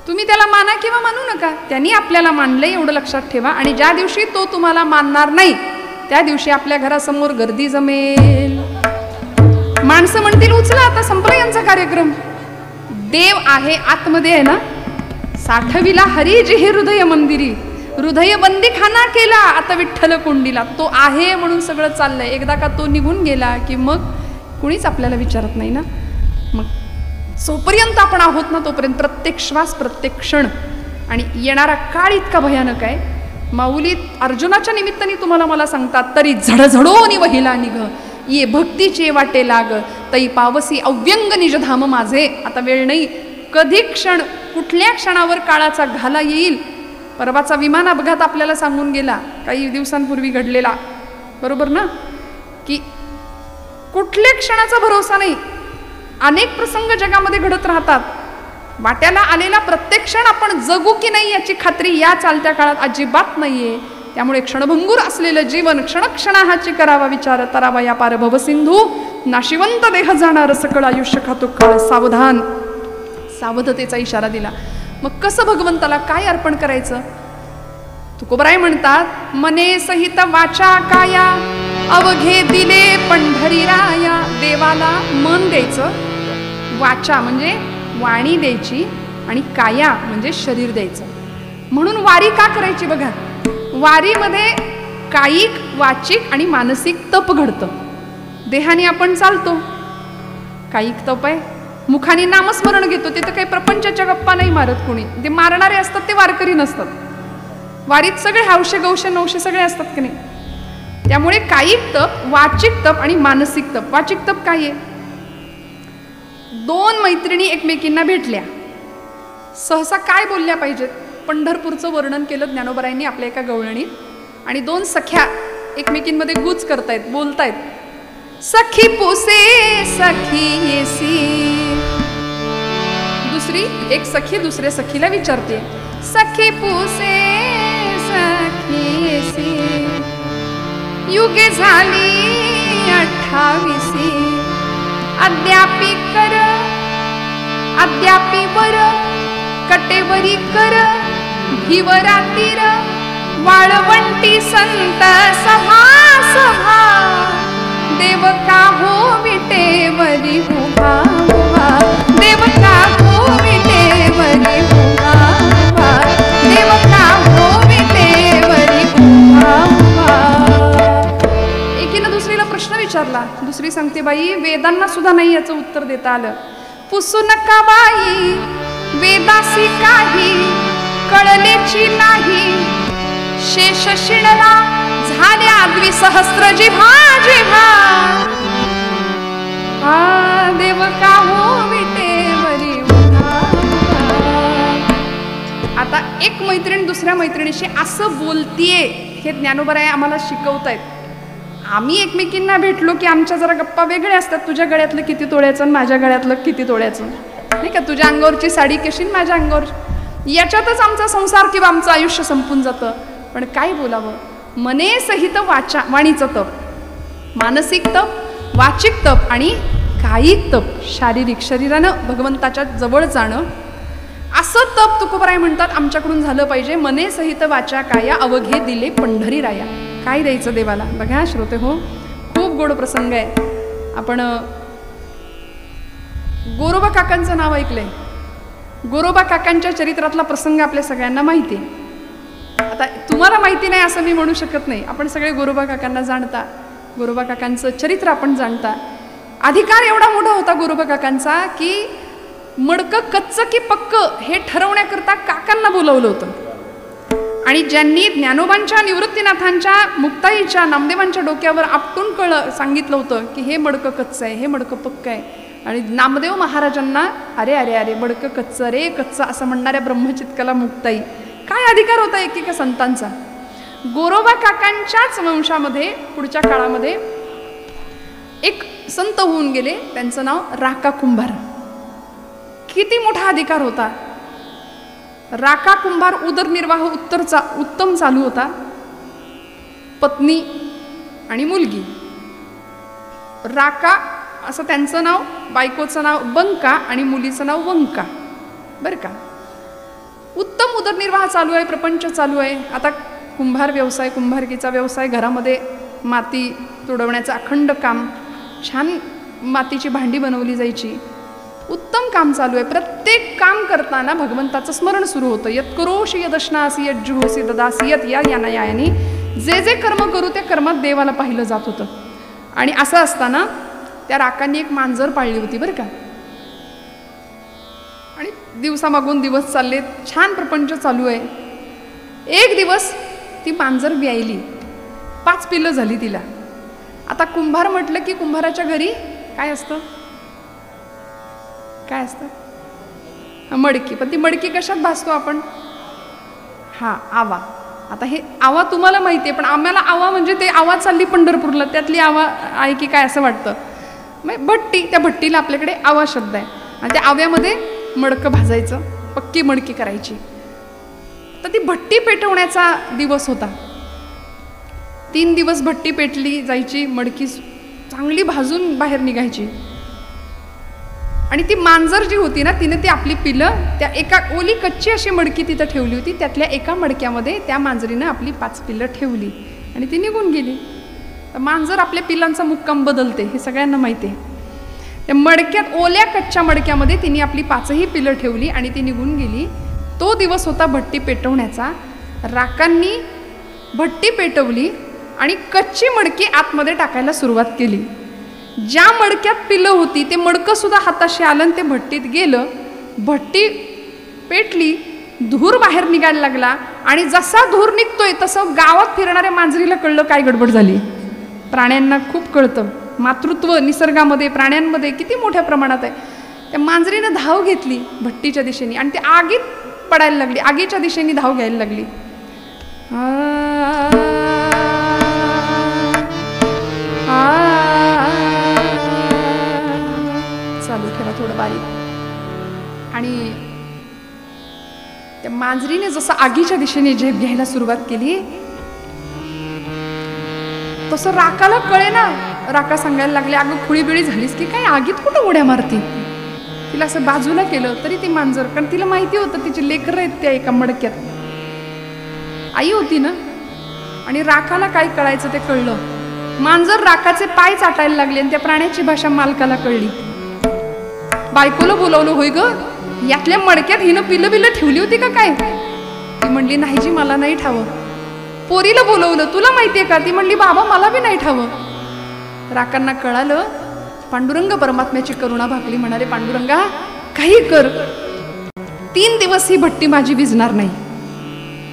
तुम्ही त्याला माना किंवा मानू नका त्यांनी आपल्याला मानले एवढं लक्षात ठेवा आणि ज्या दिवशी तो तुम्हाला मानणार नाही त्या दिवशी आपल्या घरासमोर गर्दी जमेल माणसं म्हणतील उचला आता संपला यांचा कार्यक्रम देव आहे आतमध्ये आहे ना साठविला हरी जी हे हृदय मंदिरी हृदय बंदी खाना केला आता विठ्ठल कोंडीला तो आहे म्हणून सगळं चाललंय एकदा का तो निघून गेला की मग कुणीच आपल्याला विचारत नाही ना मग जोपर्यंत आपण आहोत ना तोपर्यंत प्रत्येक श्वास प्रत्येक क्षण आणि येणारा काळ इतका भयानक आहे माऊलीत अर्जुनाच्या निमित्ताने तुम्हाला मला सांगतात तरी झडझडोनी वहिला निघ ये भक्तीचे वाटे लाग तई पावसी अव्यंग निजधाम माझे आता वेळ नाही कधी क्षण कुठल्या क्षणावर काळाचा घाला येईल परवाचा विमान अपघात आपल्याला सांगून गेला काही दिवसांपूर्वी घडलेला बरोबर ना की कुठल्या क्षणाचा भरोसा नाही अनेक प्रसंग जगामध्ये घडत राहतात वाट्याला आलेला प्रत्येक क्षण आपण जगू की नाही याची खात्री या चालत्या काळात अजिबात नाहीये. त्यामुळे क्षणभंगूर असलेलं जीवन क्षणक्षणाहाची करावा विचार, तरावा या पार भव सिंधू, नाशिवंत देह जाणार सकळ आयुष्य खातो काळ, सावधान. सावधतेचा इशारा दिला. मग कसं भगवंताला काय अर्पण करायचं? तुकोबराय म्हणतात, मने सहित वाचा काया अवघे दिले पंढरी राया. देवाला मन द्यायचं, वाचा म्हणजे वाणी द्यायची, आणि काया म्हणजे शरीर द्यायचं. म्हणून वारी का करायची बघा. वारीमध्ये कायिक, वाचिक आणि मानसिक तप घडतं. देहाने आपण चालतो, कायिक तप आहे. मुखाने नामस्मरण घेतो, ते तर काही प्रपंचाच्या गप्पा नाही मारत कोणी. ते मारणारे असतात ते वारकरी नसतात. वारीत सगळे हौशे गौशे नवशे सगळे असतात की नाही. त्यामुळे कायिक तप, वाचिक तप आणि मानसिक तप. वाचिक तप काय आहे? दोन मैत्रिणी एकमेकींना भेटल्या, सहसा काय बोलल्या पाहिजेत? पंढरपूरचं वर्णन केलं ज्ञानोबरायांनी आपल्या एका गवळणीत. आणि दोन सख्या एकमेकींमध्ये गुज करतायत, बोलतायत. सखी पुसे सखी येसी. दुसरी एक सखी दुसऱ्या सखीला विचारते, सखी पुसे सखी येसी. युगे झाली 28, अद्यापी कर अद्यापी वर कटेवरी कर भिवरातीर वाळवंटी संत सभा सभा. देव का हो विटेवरी उभा उभा, देव का हो विटेवरी उभा उभा, देव का हो विटेवरी उभा उभा. एकीनं दुसरीला प्रश्न विचारला. दुसरी सांगते, बाई वेदांना सुद्धा नाही याचं उत्तर देता आलं. पुसू नका बाई वेदासी काही कळलेची नाही. शेष शिणला झाल्या द्विसहस्र जिव्हा जिव्हा. देव का हो विटेवरी उभा. आता एक मैत्रीण दुसऱ्या मैत्रिणीशी असं बोलतीये हे ज्ञानोबराय आम्हाला शिकवतायत. आम्ही एकमेकींना भेटलो की आमच्या जरा गप्पा वेगळ्या असतात. तुझ्या गळ्यातलं किती तोळ्याचं आणि माझ्या गळ्यातलं किती तोळ्याचं, नाही का? तुझ्या अंगावरची साडी कशी माझ्या अंगावर, याच्यातच आमचा संसार किंवा आमचं आयुष्य संपून जातं. पण काय बोलावं? मने सहित वाचा, वाणीचं तप, मानसिक तप, वाचिक तप आणि कायिक तप, शारीरिक शरीरानं भगवंताच्या जवळ जाणं. असं तप तुकोबराय म्हणतात आमच्याकडून झालं पाहिजे. मने सहित वाचा काया अवघे दिले पंढरी राया. काय द्यायचं देवाला? बघा श्रोते हो, खूप गोड प्रसंग आहे. आपण गोरोबा काकांचं नाव ऐकलंय. गोरोबा काकांच्या चरित्रातला प्रसंग आपल्या सगळ्यांना माहिती आहे. आता तुम्हाला माहिती नाही असं मी म्हणू शकत नाही. आपण सगळे गोरोबा काकांना जाणता, गोरोबा काकांचं चरित्र आपण जाणता. अधिकार एवढा मोठा होता गोरोबा काकांचा की मडकं कच्चं की पक्क हे ठरवण्याकरता काकांना बोलवलं होतं. आणि ज्यांनी ज्ञानोबांच्या, निवृत्तीनाथांच्या, मुक्ताईच्या, नामदेवांच्या डोक्यावर आपटून सांगितलं होतं की हे मडकं कच्चं आहे, हे मडकं पक्क आहे. आणि नामदेव महाराजांना अरे अरे अरे मडकं कच्चं रे कच्चं असं म्हणणाऱ्या ब्रह्मचित्काला मुक्ताई. काय अधिकार होता एकेका संतांचा. गोरोबा काकांच्याच वंशामध्ये पुढच्या काळामध्ये एक संत होऊन गेले, त्यांचं नाव राका कुंभार. किती मोठा अधिकार होता. राका कुंभार उदरनिर्वाह उत्तम चालू होता. पत्नी आणि मुलगी. राका असं त्यांचं नाव, बायकोचं नाव बंका आणि मुलीचं नाव वंका. बरं का? उत्तम उदरनिर्वाह चालू आहे, प्रपंच चालू आहे. आता कुंभार व्यवसाय, कुंभारकीचा व्यवसाय, घरामध्ये माती तुडवण्याचं अखंड काम, छान मातीची भांडी बनवली जायची, उत्तम काम चालू आहे. प्रत्येक काम करताना भगवंताचं स्मरण सुरू होतं. यत करोशी यदशनासी यज्जुहोसी ददासी यत या यानी. जे जे कर्म करू त्या कर्मात देवाला पाहिलं जात होतं. आणि असं असताना त्या राकांनी एक मांजर पाळली होती बरं का. आणि दिवसामागून दिवस चालले, छान प्रपंच चालू आहे. एक दिवस ती मांजर व्यायली, 5 पिल्लं झाली तिला. आता कुंभार म्हटलं की कुंभाराच्या घरी काय असतं, काय असतं? मडकी. पण ती मडकी कशात भासतो आपण? आवा. आता हे आवा तुम्हाला माहिती आहे, पण आम्हाला आवा म्हणजे ते आवा चालली पंढरपूरला त्यातली आवा आहे की काय असं वाटतं. भट्टी, त्या भट्टीला आपल्याकडे आवा शब्द आहे. आणि त्या आव्यामध्ये मडकं भाजायचं, पक्की मडकी करायची. तर ती भट्टी पेटवण्याचा दिवस होता. 3 दिवस भट्टी पेटली जायची, मडकी चांगली भाजून बाहेर निघायची. आणि ती मांजर जी होती ना, तिने ती आपली पिलं त्या एका ओली कच्ची अशी मडकी तिथं ठेवली होती. त्यातल्या एका मडक्यामध्ये त्या मांजरीनं आपली 5 पिल्लं ठेवली आणि ती निघून गेली. तर मांजर आपल्या पिल्लांचा मुक्काम बदलते हे सगळ्यांना माहिती आहे. त्या मडक्यात, ओल्या कच्च्या मडक्यामध्ये तिने आपली 5ही पिल्लं ठेवली आणि ती निघून गेली. तो दिवस होता भट्टी पेटवण्याचा. राकांनी भट्टी पेटवली आणि कच्ची मडकी आतमध्ये टाकायला सुरुवात केली. ज्या मडक्यात पिलं होती ते मडकं सुद्धा हाताशी आलं आणि ते भट्टीत गेलं. भट्टी पेटली, धूर बाहेर निघायला लागला आणि जसा धूर निघतोय तसं गावात फिरणाऱ्या मांजरीला कळलं काय गडबड झाली. प्राण्यांना खूप कळतं, मातृत्व निसर्गामध्ये प्राण्यांमध्ये किती मोठ्या प्रमाणात आहे. त्या मांजरीनं धाव घेतली भट्टीच्या दिशेने आणि ती आगीत पडायला लागली, आगीच्या दिशेने धाव घ्यायला लागली. चालू ठेवा थोडं बारीक. आणि त्या मांजरीने जसं आगीच्या दिशेने झेप घ्यायला सुरुवात केली तसं राकाला कळे ना. राका सांगायला लागले, अगं खुळीबिळी झालीस की काय, आगीत कुठं उड्या मारती. तिला असं बाजूला केलं तरी ती मांजर, कारण तिला माहिती होतं तिची लेकरं आहेत त्या एका मडक्यात, आई होती ना. आणि राकाला काय कळायचं ते कळलं. मांजर राकाचे पाय चाटायला लागले आणि त्या प्राण्याची भाषा मालकाला कळली. बायकोला बोलावलं, होय ग यातल्या मडक्यात हिनं पिलं बिलं ठेवली होती का काय. ती म्हणली, नाही जी मला नाही ठावं. पोरीला बोलवलं, तुला माहितीये का. ती म्हणली, बाबा मला बी नाही ठावं. राकांना कळालं. पांडुरंग परमात्म्याची करुणा भागली. म्हणाले, पांडुरंगा काही कर, 3 दिवस ही भट्टी माझी विझणार नाही.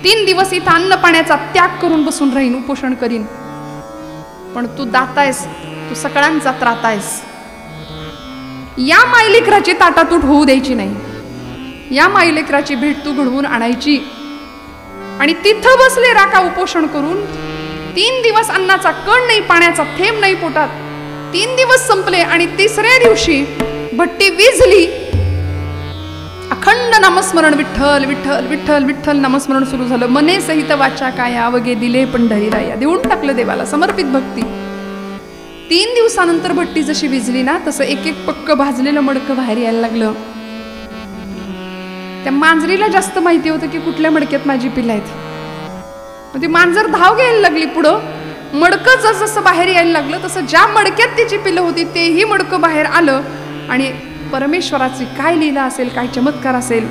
3 दिवस इथं अन्न पाण्याचा त्याग करून बसून राहीन, उपोषण करीन. पण तू दातायस, तू सगळ्यांचा त्रातायस. या मायलेकराची ताटातूट होऊ द्यायची नाही. या मायलेकराची भेट तू घडवून आणायची. आणि तिथं बसले राका उपोषण करून. 3 दिवस अन्नाचा कण नाही, पाण्याचा थेंब नाही पोटात. 3 दिवस संपले आणि 3ऱ्या दिवशी भट्टी विझली. अखंड नामस्मरण, विठ्ठल विठ्ठल विठ्ठल विठ्ठल नामस्मरण सुरू झालं. मने सहित वाचा काय अवघे दिले पंढरीराया. देऊन टाकलं देवाला समर्पित भक्ती. 3 दिवसानंतर भट्टी जशी विझली ना, तसं एक एक पक्क भाजलेलं मडकं बाहेर यायला लागलं. त्या मांजरीला जास्त माहिती होतं की कुठल्या मडक्यात माझी पिलं आहेत. ती मांजर धाव घ्यायला लागली पुढं. मडकं जसं बाहेर यायला लागलं तसं ज्या मडक्यात तिची पिलं होती तेही मडकं बाहेर आलं. आणि परमेश्वराची काय लीला असेल, काय चमत्कार असेल.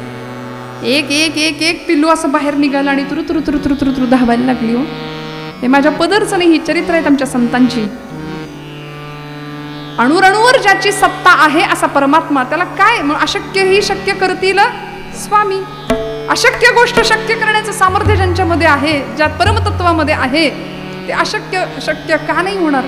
एक एक एक एक पिल्लू असं बाहेर निघालं आणि तुरु तुरु तुरु तुरु तुरु तुरु धावायला लागली. हो, हे माझ्या पदरचं नाही, ही चरित्र आहेत आमच्या संतांची. अणुरणूवर ज्याची सत्ता आहे असा परमात्मा, त्याला काय अशक्य ही शक्य करतील स्वामी. अशक्य गोष्ट शक्य करण्याचं सामर्थ्य ज्यांच्यामध्ये आहे, ज्या परमतत्वामध्ये आहे, ते अशक्य शक्य का नाही होणार.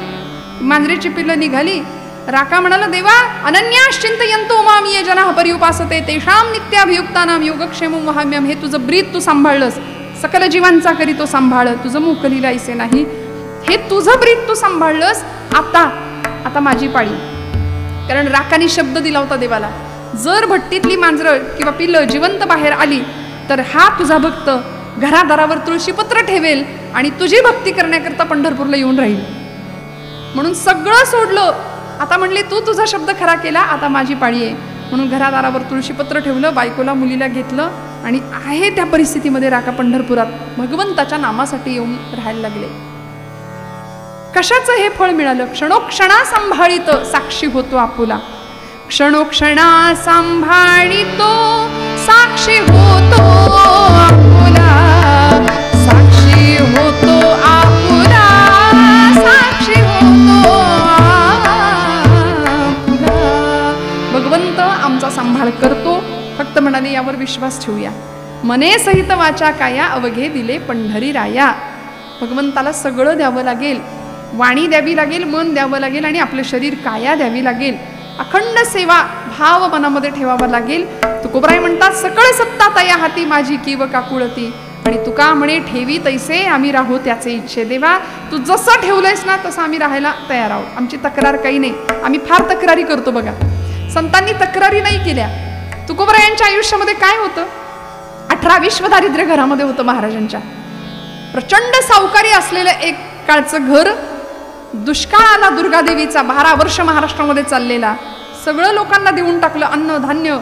मांजरीची पिल्लं निघाली. राका म्हणाला, देवा अनन्याश्चिंतयन्तो माम ये जनाः पर्युपासते तेषां नित्याभियुक्तानां योगक्षेमं वहाम्यहं. हे तुझं ब्रीद तू सांभाळलंस, सकल जीवांचा करी तो सांभाळ, तुझं मोकलीला ऐसे नाही. हे तुझं ब्रीद तू सांभाळलंस. आता माझी पाळी. कारण राकाने शब्द दिला होता देवाला, जर भट्टीतली मांजरं किंवा पिल्लं जिवंत बाहेर आली तर हा तुझा भक्त घरादारावर तुळशीपत्र ठेवेल आणि तुझी भक्ती करण्याकरता पंढरपूरला येऊन राहील. म्हणून सगळं सोडलं. आता म्हणले, तू तुझा शब्द खरा केला, आता माझी पाळी आहे. म्हणून घरादारावर तुळशीपत्र ठेवलं, बायकोला मुलीला घेतलं आणि आहे त्या परिस्थितीमध्ये राका पंढरपुरात भगवंताच्या नामासाठी येऊन राहायला लागले. कशाचं हे फळ मिळालं. क्षणोक्षणा सांभाळित साक्षी होतो आपुला. क्षणोक्षणा सांभाळितो साक्षी होतो आपुला. साक्षी होतो आपुला, साक्षी होतो आपुला. भगवंत आमचा सांभाळ करतो. फक्त म्हणाले यावर विश्वास ठेवूया. मने सहित वाचा काया अवघे दिले पंढरीराया. भगवंताला सगळं द्यावं लागेल. वाणी द्यावी लागेल, मन द्यावं लागेल आणि आपलं शरीर काया द्यावी लागेल. अखंड सेवा भाव मनामध्ये ठेवावा लागेल. तुकोबराय म्हणतात, सकळ सत्ता तया हाती माझी किव काकुळती. आणि तुका म्हणे, ठेवी तैसे आम्ही राहू त्याचे इच्छे. देवा तू जसं ठेवलंयस ना तसं आम्ही राहायला तयार आहोत. आमची तक्रार काही नाही. आम्ही फार तक्रारी करतो बघा. संतांनी तक्रारी नाही केल्या. तुकोबरायांच्या आयुष्यामध्ये काय होतं? 18 विश्वदारिद्र्य घरामध्ये होतं महाराजांच्या. प्रचंड सावकारी असलेलं एक काळचं घर, दुष्काळ आला दुर्गादेवीचा, 12 वर्ष महाराष्ट्रामध्ये चाललेला, सगळं लोकांना देऊन टाकलं, अन्न धान्य,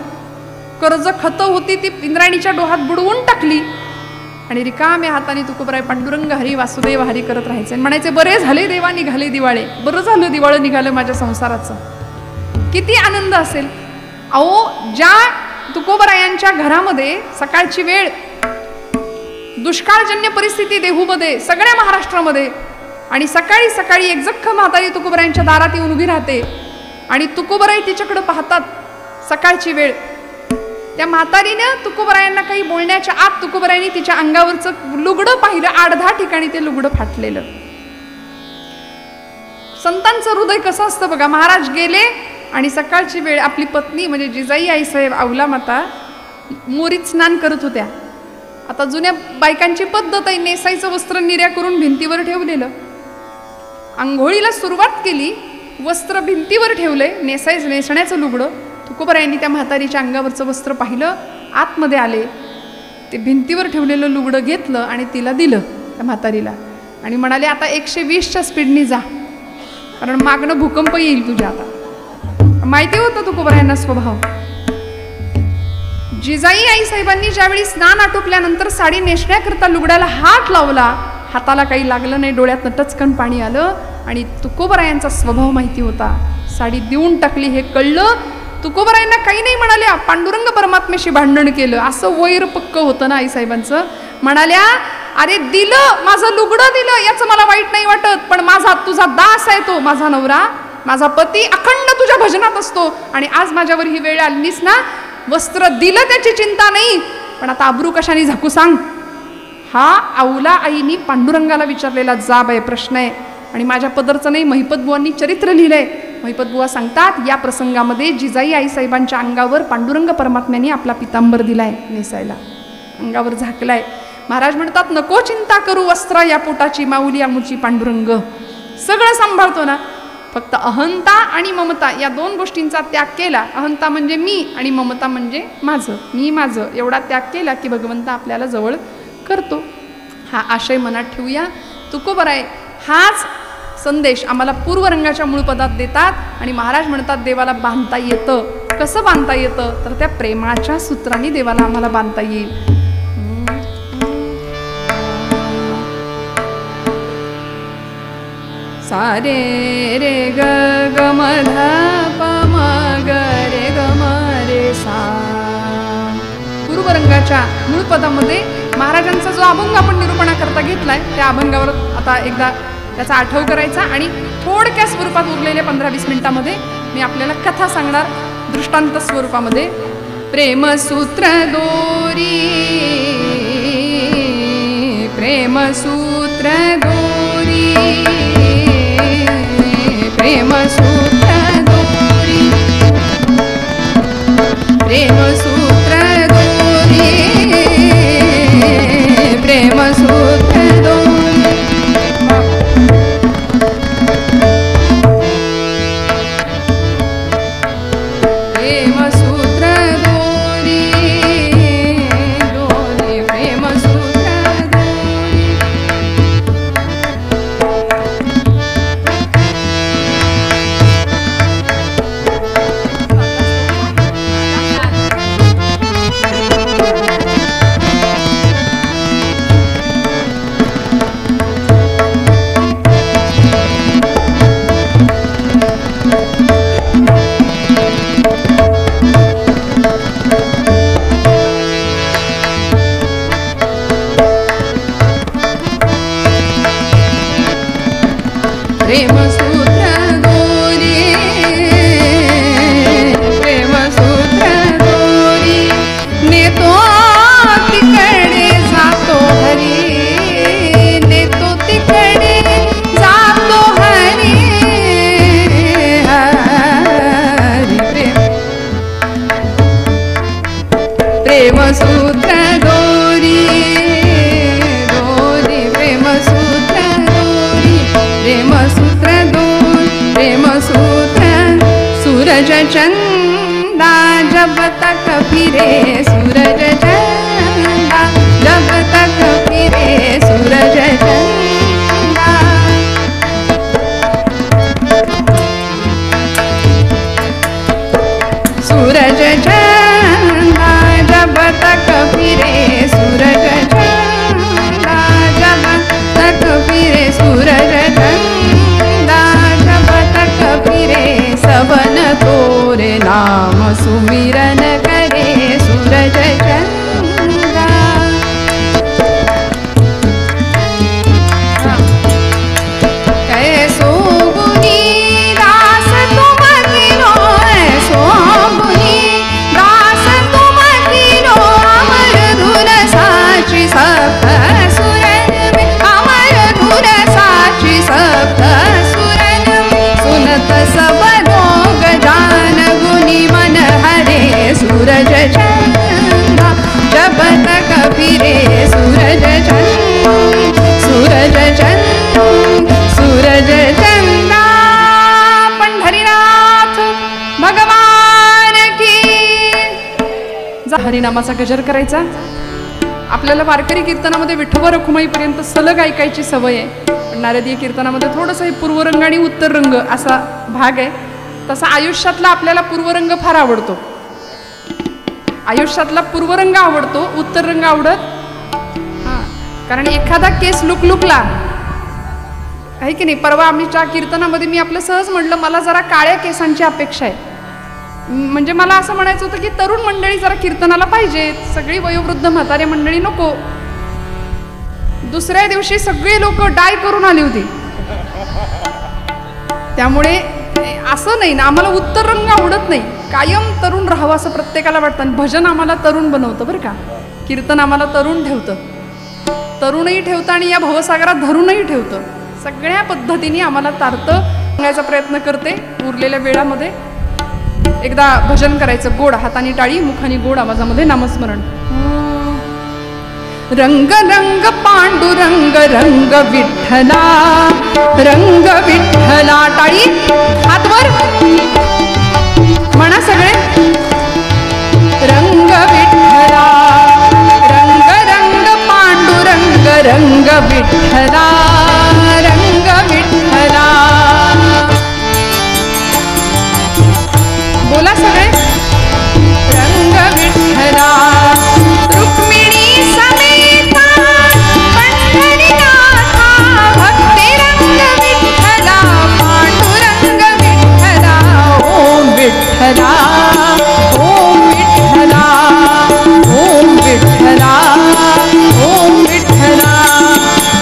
कर्ज खतं होती ती इंद्रायणीच्या डोहात बुडवून टाकली आणि रिकाम्या हाताने तुकोबराय पांडुरंग हरी वासुदेव हरी करत राहायचे. म्हणायचे बरे झाले देवा निघाले दिवाळे, बरं झालं दिवाळं निघालं माझ्या संसाराचं. किती आनंद असेल. अहो, ज्या तुकोबरायांच्या घरामध्ये सकाळची वेळ, दुष्काळजन्य परिस्थिती देहूमध्ये, सगळ्या महाराष्ट्रामध्ये, आणि सकाळी सकाळी एक जख्ख म्हातारी तुकोबरायांच्या दारात येऊन उभी राहते आणि तुकोबराई तिच्याकडे पाहतात. सकाळची वेळ, त्या म्हातारीनं तुकोबरायांना काही बोलण्याच्या आत तुकोबरायांनी तिच्या अंगावरचं लुगडं पाहिलं. 8-10 ठिकाणी ते लुगडं फाटलेलं. संतांचं हृदय कसं असतं बघा. महाराज गेले आणि सकाळची वेळ आपली पत्नी म्हणजे जिजाई आईसाहेब अवला माता मोरीत स्नान करत होत्या. आता जुन्या बायकांची पद्धत आहे, नेसायचं वस्त्र निर्या करून भिंतीवर ठेवलेलं. आंघोळीला सुरुवात केली, वस्त्र भिंतीवर ठेवलंय, नेसण्याचं लुगडं. तुकोबरायांनी त्या म्हातारीच्या अंगावरचं वस्त्र पाहिलं, आतमध्ये आले, ते भिंतीवर ठेवलेलं लुगडं घेतलं आणि तिला दिलं त्या म्हातारीला आणि म्हणाले आता 120च्या स्पीडनी जा, कारण मागणं भूकंप येईल तुझ्या. आता माहिती होतं तुकोबरायांना स्वभाव. जिजाई आईसाहेबांनी ज्यावेळी स्नान आटोपल्यानंतर साडी नेसण्याकरता लुगड्याला हात लावला, हाताला काही लागलं नाही, डोळ्यातनं टचकन पाणी आलं आणि तुकोबरायांचा स्वभाव माहिती होता. साडी देऊन टाकली हे कळलं. तुकोबरायांना काही नाही म्हणाल्या, पांडुरंग परमात्म्याशी भांडण केलं, असं वैर पक्क होतं ना आईसाहेबांचं. म्हणाल्या अरे दिलं, माझं लुगडं दिलं, याचं मला वाईट नाही वाटत, पण माझा तुझा दास आहे तो, माझा नवरा, माझा पती अखंड तुझ्या भजनात असतो आणि आज माझ्यावर ही वेळ आलीस ना, वस्त्र दिलं त्याची चिंता नाही, पण आता अब्रू कशाने झाकू सांग. हा अवला आईनी पांडुरंगाला विचारलेला जाब आहे, प्रश्न आहे. आणि माझ्या पदरचं नाही, महिपत बुवांनी चरित्र लिहिलंय. महिपत बुवा सांगतात या प्रसंगामध्ये जिजाई आईसाहेबांच्या अंगावर पांडुरंग परमात्म्याने आपला पितांबर दिलाय नेसायला, अंगावर झाकलाय. महाराज म्हणतात नको चिंता करू वस्त्र या पोटाची, माऊली आमुची पांडुरंग सगळं सांभाळतो ना. फक्त अहंता आणि ममता या 2 गोष्टींचा त्याग केला. अहंता म्हणजे मी आणि ममता म्हणजे माझं, मी माझं, एवढा त्याग केला की भगवंत आपल्याला जवळ करतो. हा आशय मनात ठेवूया. तुकोबराय हाच संदेश आम्हाला पूर्वरंगाच्या मूळपदात देतात आणि महाराज म्हणतात देवाला बांधता येतं. कसं बांधता येतं तर त्या प्रेमाच्या सूत्रांनी देवाला आम्हाला बांधता येईल. सारे रे ग ग म ध प म ग रे ग म रे सा. पूर्वरंगाच्या मूळपदामध्ये महाराजांचा जो अभंग आपण निरूपणाकरता घेतलाय त्या अभंगावर आता एकदा त्याचा आठव करायचा आणि थोडक्या स्वरूपात उरलेल्या 15-20 मिनिटांमध्ये मी आपल्याला कथा सांगणार दृष्टांत स्वरूपामध्ये. प्रेमसूत्र दोरी, प्रेमसूत्र दोरी, प्रेमसूत्र दोरी, प्रेमसूत्र दोरी, प्रेमसूत्र दोरी. प्रेमसूत्र दोरी, दोरी, प्रेमसूत्र दोरी. प्रेमसूत्र दोरी, प्रेमसूत्र दोरी, नेतो तिकडे जातो हरी, नेतो तिकडे जातो हरी, हरी. प्रेमसूत्र दोरी, दोरी, प्रेमसूत्र दोरी, प्रेमसूत्र दोरी, प्रेमसूत्र. सूरज चंदा जब तक भी फिरे सूरज चंदा, जब तक फिरे सूरज चंदा। सूरज चंदा जब तक फिरे सूरज चंदा, जब तक फिरे सूरज चंदा, जब तक फिरे सबन तोरे नाम सुमिरन करे सूरज चंदा। कैसो गुनी दास तुम तीनो, ऐसो गुनी दास तुम तीनो, अमर धुन साची सप्त सुरन में, अमर धुन साची सप्त सुरन में, सुनत सब लोग जान गुनी मन हरे सूरज चंदा, जब तक फिरे सूरज चंदा, सूरज चंदा, सूरज चंदा। पंढरीनाथ भगवान की जा. हरिनामाचा गजर करायचा. आपल्याला वारकरी कीर्तनामध्ये विठोबा रखुमाईपर्यंत सलग ऐकायची सवय आहे, पण नारदीय कीर्तनामध्ये थोडंसं हे पूर्वरंग आणि उत्तररंग असा भाग आहे. तसा आयुष्यातला आपल्याला पूर्वरंग फार आवडतो. आयुष्यातला पूर्वरंग आवडतो, उत्तररंग आवडत हां. कारण एखादा केस लुकलुकला आहे की नाही. परवा आम्हीच्या कीर्तनामध्ये मी आपलं सहज म्हटलं, मला जरा काळ्या केसांची अपेक्षा आहे. म्हणजे मला असं म्हणायचं होतं की तरुण मंडळी जरा कीर्तनाला पाहिजेत, सगळी वयोवृद्ध म्हातारे मंडळी नको. दुसऱ्या दिवशी सगळे लोक डाय करून आली होती. त्यामुळे असं नाही ना, आम्हाला उत्तर रंग आवडत नाही. कायम तरुण राहावं असं प्रत्येकाला वाटतं. आणि भजन आम्हाला तरुण बनवतं बरं का, कीर्तन आम्हाला तरुण ठेवतं, तरुणही ठेवतं आणि या भवसागरात धरूनही ठेवतं. सगळ्या पद्धतीने आम्हाला तारतं सांगायचा प्रयत्न करते. उरलेल्या वेळामध्ये एकदा भजन करायचं, गोड हाताने टाळी, मुखाने गोड आवाजामध्ये नामस्मरण. रंग रंग पांडुरंग रंग विठ्ठला, रंग विठ्ठला. टाळी हातवर म्हणा सगळे. रंग विठ्ठला, रंग रंग पांडुरंग रंग विठ्ठला, रंग विठ्ठला. बोला सगळे. रंग विठ्ठला, रुक्मिणी समेता पंढरीनाथा, भक्ती रंग विठ्ठला, पांडुरंग विठ्ठला. ओम विठ्ठला, ओम विठ्ठला, ओम विठ्ठला, ओम विठ्ठला.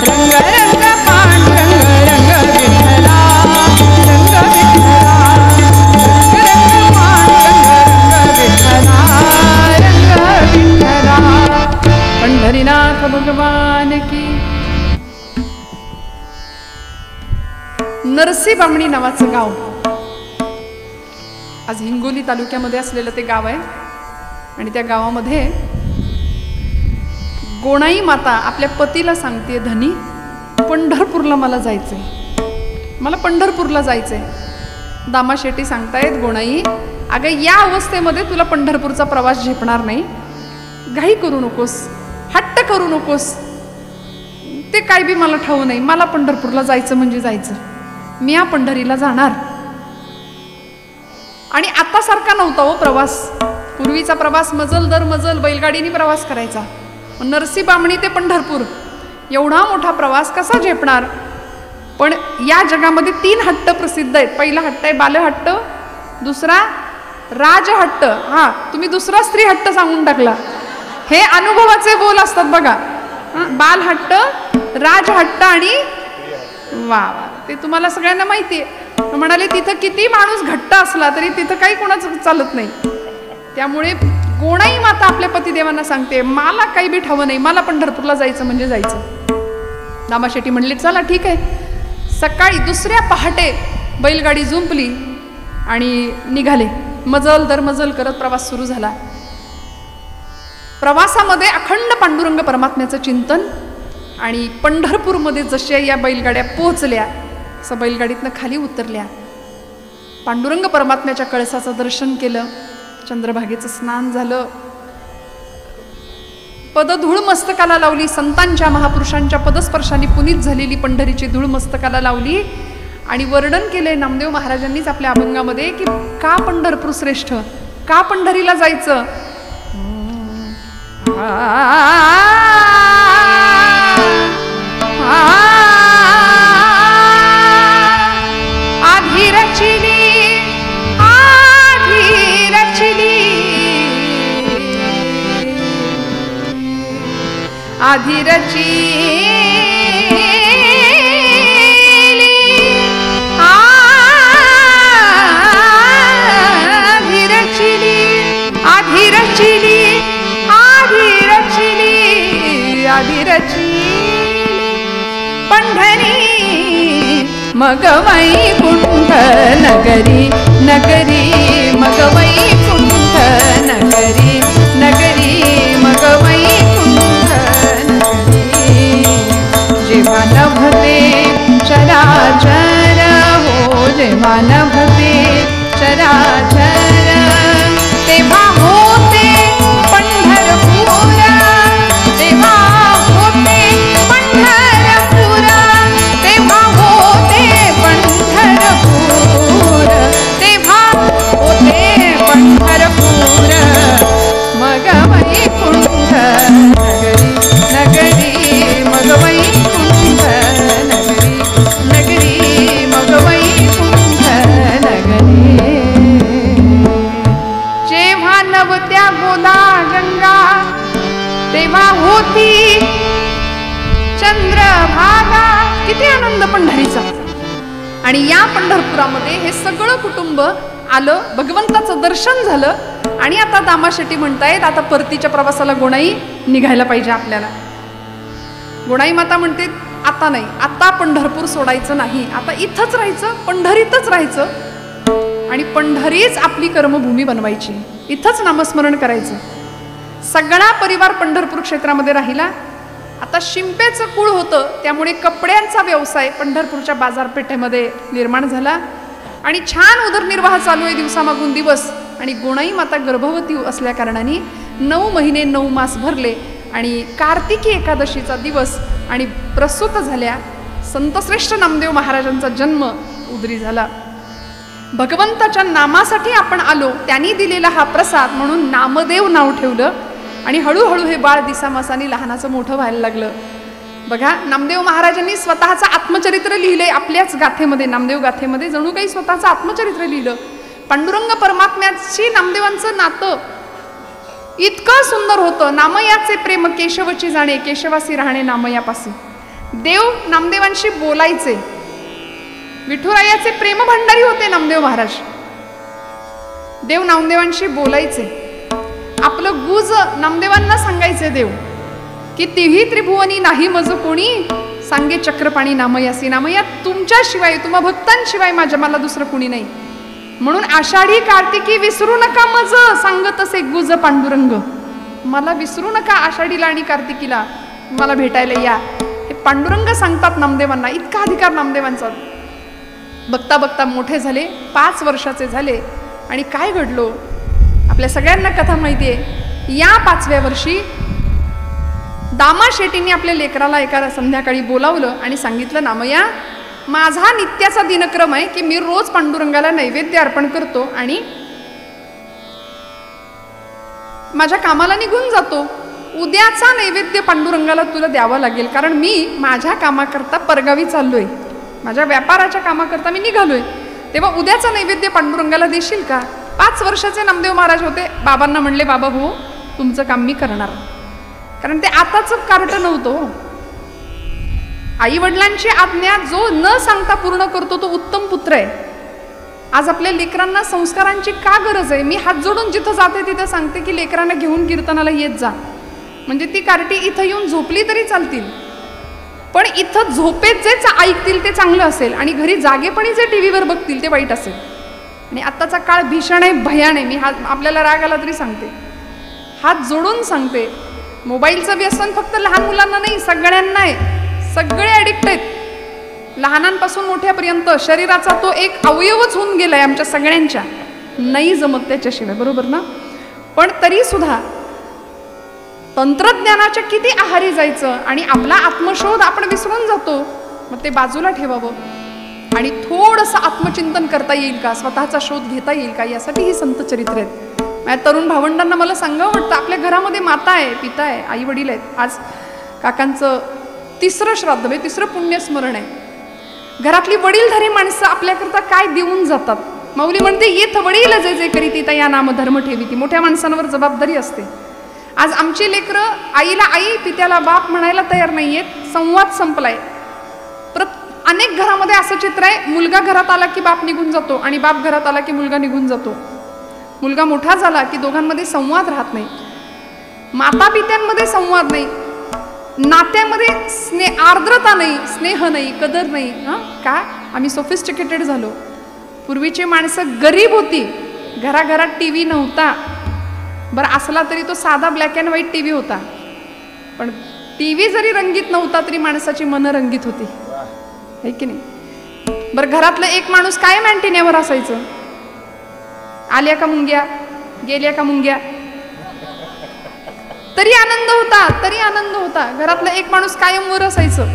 रंग रंग पांडुरंग रंग विठ्ठला, रंग विठ्ठला, रंग पांडुरंग रंग विठ्ठला, रंग विठ्ठला. पंढरीनाथ भगवान की. नरसी बामणी नावाचं गाव आज हिंगोली तालुक्यामध्ये असलेलं ते गाव आहे. आणि त्या गावामध्ये गोणाई माता आपल्या पतीला सांगते, धनी पंढरपूरला मला जायचंय, मला पंढरपूरला जायचंय. दामा शेट्टी सांगतायत, गोणाई अगं या अवस्थेमध्ये तुला पंढरपूरचा प्रवास झेपणार नाही, घाई करू नकोस, हट्ट करू नकोस, ते काय बी मला ठाऊ नाही, मला पंढरपूरला जायचं म्हणजे जायचं, मी या पंढरीला जाणार. आणि आता सारखा नव्हता हो प्रवास. पूर्वीचा प्रवास मजल दर मजल बैलगाडीने प्रवास करायचा. नरसी बामणी ते पंढरपूर एवढा मोठा प्रवास कसा झेपणार. पण या जगामध्ये 3 हट्ट प्रसिद्ध आहेत. पहिला हट्ट आहे बालहट्ट, दुसरा राजहट्ट. हा, तुम्ही दुसरा स्त्री हट्ट सांगून टाकला. हे अनुभवाचे बोल असतात बघा. बालहट्ट, राजहट्ट आणि वा वा, ते तुम्हाला सगळ्यांना माहिती आहे. म्हणाले तिथं किती माणूस घट्ट असला तरी तिथं काही कोणाचं चालत नाही. त्यामुळे गोणाई माता आपल्या पतिदेवांना सांगते, मला काही बी ठावं नाही, मला पंढरपूरला जायचं म्हणजे जायचं. दामा शेट्टी म्हणले चला ठीक आहे. सकाळी दुसऱ्या पहाटे बैलगाडी जुंपली आणि निघाले. मजल दर मजल करत प्रवास सुरू झाला. प्रवासामध्ये अखंड पांडुरंग परमात्म्याचं चिंतन. आणि पंढरपूरमध्ये जशा या बैलगाड्या पोहोचल्या असं बैलगाडीतनं खाली उतरल्या. पांडुरंग परमात्म्याच्या कळसाचं दर्शन केलं, चंद्रभागेचं स्नान झालं, पद धूळ मस्तकाला लावली, संतांच्या महापुरुषांच्या पदस्पर्शाने पुनीत झालेली पंढरीची धूळ मस्तकाला लावली. आणि वर्णन केले नामदेव महाराजांनीच आपल्या अभंगामध्ये की का पंढरपूर श्रेष्ठ, का पंढरीला जायचं. आधी रचिली आधी रचिली आधी रचिली आधी रचिली पंढरी मग वैकुंठ नगरी नगरी मग वैकुंठ नगरी नगरी मग वैकुंठ नगरी. जेव्हा नभते चराचर हो जेव्हा नभते चराचर तेव्हा होते पंढरपूर तेव्हा होते पंढरपूर तेव्हा होते पंढरपूर तेव्हा होते पंढरपूर मग वैकुंठ नगरी नगरी मग वैकुंठ नगरी नगरी मग वैकुंठ नगरी. जेव्हा नवत्या गोदा गंगा तेव्हा होती चंद्रभागा. किती आनंद पंढरीचा. आणि या पंढरपुरामध्ये हे सगळं कुटुंब आलं, भगवंताचं दर्शन झालं. आणि आता दामाशेट्टी म्हणतायत आता परतीच्या प्रवासाला गोणाई निघायला पाहिजे आपल्याला. गोणाई माता म्हणते आता नाही, आता पंढरपूर सोडायचं नाही, आता इथंच राहायचं, पंढरीतच राहायचं आणि पंढरीच आपली कर्मभूमी बनवायची, इथंच नामस्मरण करायचं. सगळा परिवार पंढरपूर क्षेत्रामध्ये राहिला. आता शिंपेचं कुळ होतं त्यामुळे कपड्यांचा व्यवसाय पंढरपूरच्या बाजारपेठेमध्ये निर्माण झाला आणि छान उदरनिर्वाह चालू आहे दिवसामागून दिवस. आणि गोणाई माता गर्भवती असल्या कारणाने 9 महिने 9 मास भरले आणि कार्तिकी एकादशीचा दिवस आणि प्रसूत झाल्या. संतश्रेष्ठ नामदेव महाराजांचा जन्म उदरी झाला. भगवंताच्या नामासाठी आपण आलो, त्यांनी दिलेला हा प्रसाद म्हणून नामदेव नाव ठेवलं आणि हळूहळू हे बाळ दिसामासाने लहानाचं मोठं व्हायला लागलं. बघा, नामदेव महाराजांनी स्वतःचं आत्मचरित्र लिहिलंय आपल्याच गाथेमध्ये, नामदेव गाथेमध्ये जणू काही स्वतःचं आत्मचरित्र लिहिलं. पांडुरंग परमात्म्याशी नामदेवांचं नातं इतकं सुंदर होतं. नामयाचे प्रेम केशवची जाणे, केशवासी राहणे नामयापासी. देव नामदेवांशी बोलायचे. विठुरायाचे प्रेम भंडारी होते नामदेव महाराज. देव नामदेवांशी बोलायचे. आपलं गुज नामदेवांना सांगायचे देव की तिही त्रिभुवनी नाही मज कोणी, सांगे चक्रपाणी नामयासी. नामया तुमच्याशिवाय, तुम्हा भक्तांशिवाय माझ्या मला दुसरं कोणी नाही. म्हणून आषाढी कार्तिकी विसरू नका मज, सांगत असे गुज पांडुरंग. मला विसरू नका आषाढीला आणि कार्तिकीला मला भेटायला या. हे पांडुरंग सांगतात नामदेवांना. इतका अधिकार नामदेवांचा. बघता बघता मोठे झाले, 5 वर्षाचे झाले. आणि काय घडलो आपल्या सगळ्यांना कथा माहिती आहे. या 5व्या वर्षी दामा शेट्टींनी आपल्या लेकराला एका संध्याकाळी बोलावलं आणि सांगितलं, नामया, माझा नित्याचा दिनक्रम आहे की मी रोज पांडुरंगाला नैवेद्य अर्पण करतो आणि माझ्या कामाला निघून जातो. उद्याचा नैवेद्य पांडुरंगाला तुला द्यावा लागेल, कारण मी माझ्या कामाकरता परगावी चाललोय, माझ्या व्यापाराच्या कामाकरता मी निघालोय. तेव्हा उद्याचा नैवेद्य पांडुरंगाला देशील का? 5 वर्षाचे नामदेव महाराज होते. बाबांना म्हणले, बाबा हो, तुमचं काम मी करणार. कारण ते आताच कार्ट नव्हतं. आई वडिलांची आज्ञा जो न सांगता पूर्ण करतो तो उत्तम पुत्र आहे. आज आपल्या लेकरांना संस्कारांची का गरज आहे? मी हात जोडून जिथं जाते तिथं सांगते की लेकरांना घेऊन कीर्तनाला येत जा. म्हणजे ती कार्टी इथं येऊन झोपली तरी चालतील, पण इथं झोपेत जे ऐकतील ते चांगलं असेल आणि घरी जागेपणी जे टीव्हीवर बघतील ते वाईट असेल. आणि आत्ताचा काळ भीषण आहे, भयान आहे. मी आपल्याला राग आला तरी सांगते, हात जोडून सांगते. मोबाईलचं व्यसन फक्त लहान मुलांना नाही, सगळ्यांना आहे. सगळे ॲडिक्ट आहेत, लहानांपासून मोठ्यापर्यंत. शरीराचा तो एक अवयवच होऊन गेलाय आमच्या सगळ्यांच्या. नाही जमत त्याच्याशिवाय, बरोबर ना? पण तरी सुद्धा तंत्रज्ञानाच्या किती आहारी जायचं आणि आपला आत्मशोध आपण विसरून जातो. मग ते बाजूला ठेवावं आणि थोडंसं आत्मचिंतन करता येईल का, स्वतःचा शोध घेता येईल का, यासाठी ही संत चरित्र आहेत. माझ्या तरुण भावंडांना मला सांगावं वाटतं, आपल्या घरामध्ये माता आहे, पिता आहे, आई वडील आहेत. आज काकांचं 3रं श्राद्ध म्हणजे 3रं पुण्यस्मरण आहे. घरातली वडीलधारी माणसं आपल्याकरता काय देऊन जातात. माऊली म्हणते, येथ वडील जे जे करीती त्या नाम धर्म ठेवीती. मोठ्या माणसांवर जबाबदारी असते. आज आमची लेकरं आईला आई, पित्याला बाप म्हणायला तयार नाहीयेत. संवाद संपलाय. अनेक घरामध्ये असं चित्र आहे, मुलगा घरात आला की बाप निघून जातो आणि बाप घरात आला की मुलगा निघून जातो. मुलगा मोठा झाला की दोघांमध्ये संवाद राहत नाही. माता पित्यांमध्ये संवाद नाही, नात्यामध्ये आर्द्रता नाही, स्नेह नाही, कदर नाही. का? आम्ही सोफिस्टिकेटेड झालो. पूर्वीची माणसं गरीब होती, घराघरात टीव्ही नव्हता. बरं असला तरी तो साधा ब्लॅक अँड व्हाईट टीव्ही होता, पण टीव्ही जरी रंगीत नव्हता तरी माणसाची मन रंगीत होती, है की नाही? बरं घरातलं एक माणूस कायम अँटिन्यावर असायचं. आल्या का मुंग्या, गेल्या का मुंग्या, तरी आनंद होता, तरी आनंद होता. घरातला एक माणूस कायम वर असायचं.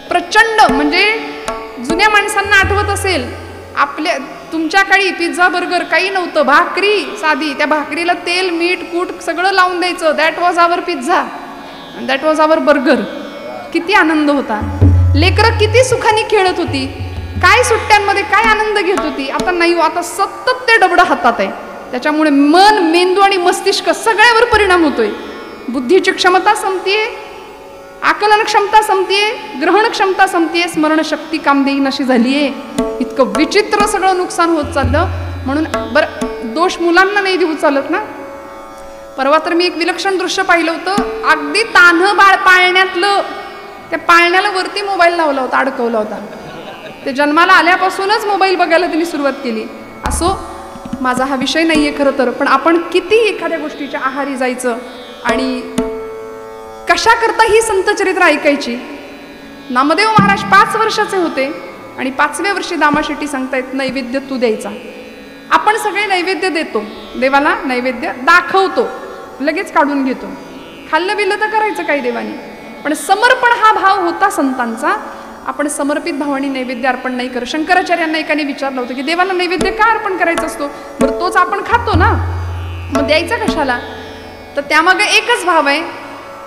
प्रचंड म्हणजे जुन्या माणसांना आठवत असेल, आपल्या तुमच्या काळी पिझ्झा बर्गर काही नव्हतं, भाकरी साधी, त्या भाकरीला तेल मीठ कूट सगळं लावून द्यायचं. That was our pizza, that was our burger. किती आनंद होता. लेकरं किती सुखाने खेळत होती, काय सुट्ट्यांमध्ये काय आनंद घेत होती. आता नाही, आता सतत ते डबडं हातात आहे. त्याच्यामुळे मन, मेंदू आणि मस्तिष्क सगळ्यावर परिणाम होतोय. बुद्धीची क्षमता संपतीये, आकलन क्षमता संपतीये, ग्रहण क्षमता संपतीये, स्मरणशक्ती काम देईन अशी झालीये. इतकं विचित्र सगळं नुकसान होत चाललं. म्हणून बरं, दोष मुलांना नाही देऊ चालत ना. परवा तर मी एक विलक्षण दृश्य पाहिलं होतं. अगदी तान्ह बाळ पाळण्यातलं, त्या पाळण्याला वरती मोबाईल लावला होता, अडकवला होता. ते जन्माला आल्यापासूनच मोबाईल बघायला त्यांनी सुरुवात केली. असो, माझा हा विषय नाहीये खरं तर, पण आपण किती एखाद्या गोष्टीच्या आहारी जायचं आणि कशा करता ही संत चरित्र ऐकायची. नामदेव महाराज 5 वर्षाचे होते आणि 5व्या वर्षी दामाशेट्टी सांगतायत, नैवेद्य तू द्यायचा. आपण सगळे नैवेद्य देतो, देवाला नैवेद्य दाखवतो, लगेच काढून घेतो. खाल्लं बिल्लं तर करायचं काही देवानी, पण समर्पण हा भाव होता संतांचा. आपण समर्पित भावाने नैवेद्य अर्पण नाही करत. शंकराचार्यांना एकाने विचारलं होतं की देवाला नैवेद्य का अर्पण करायचा असतो. बरं तोच आपण खातो ना, मग द्यायचा कशाला. तर त्यामागे एकच भाव आहे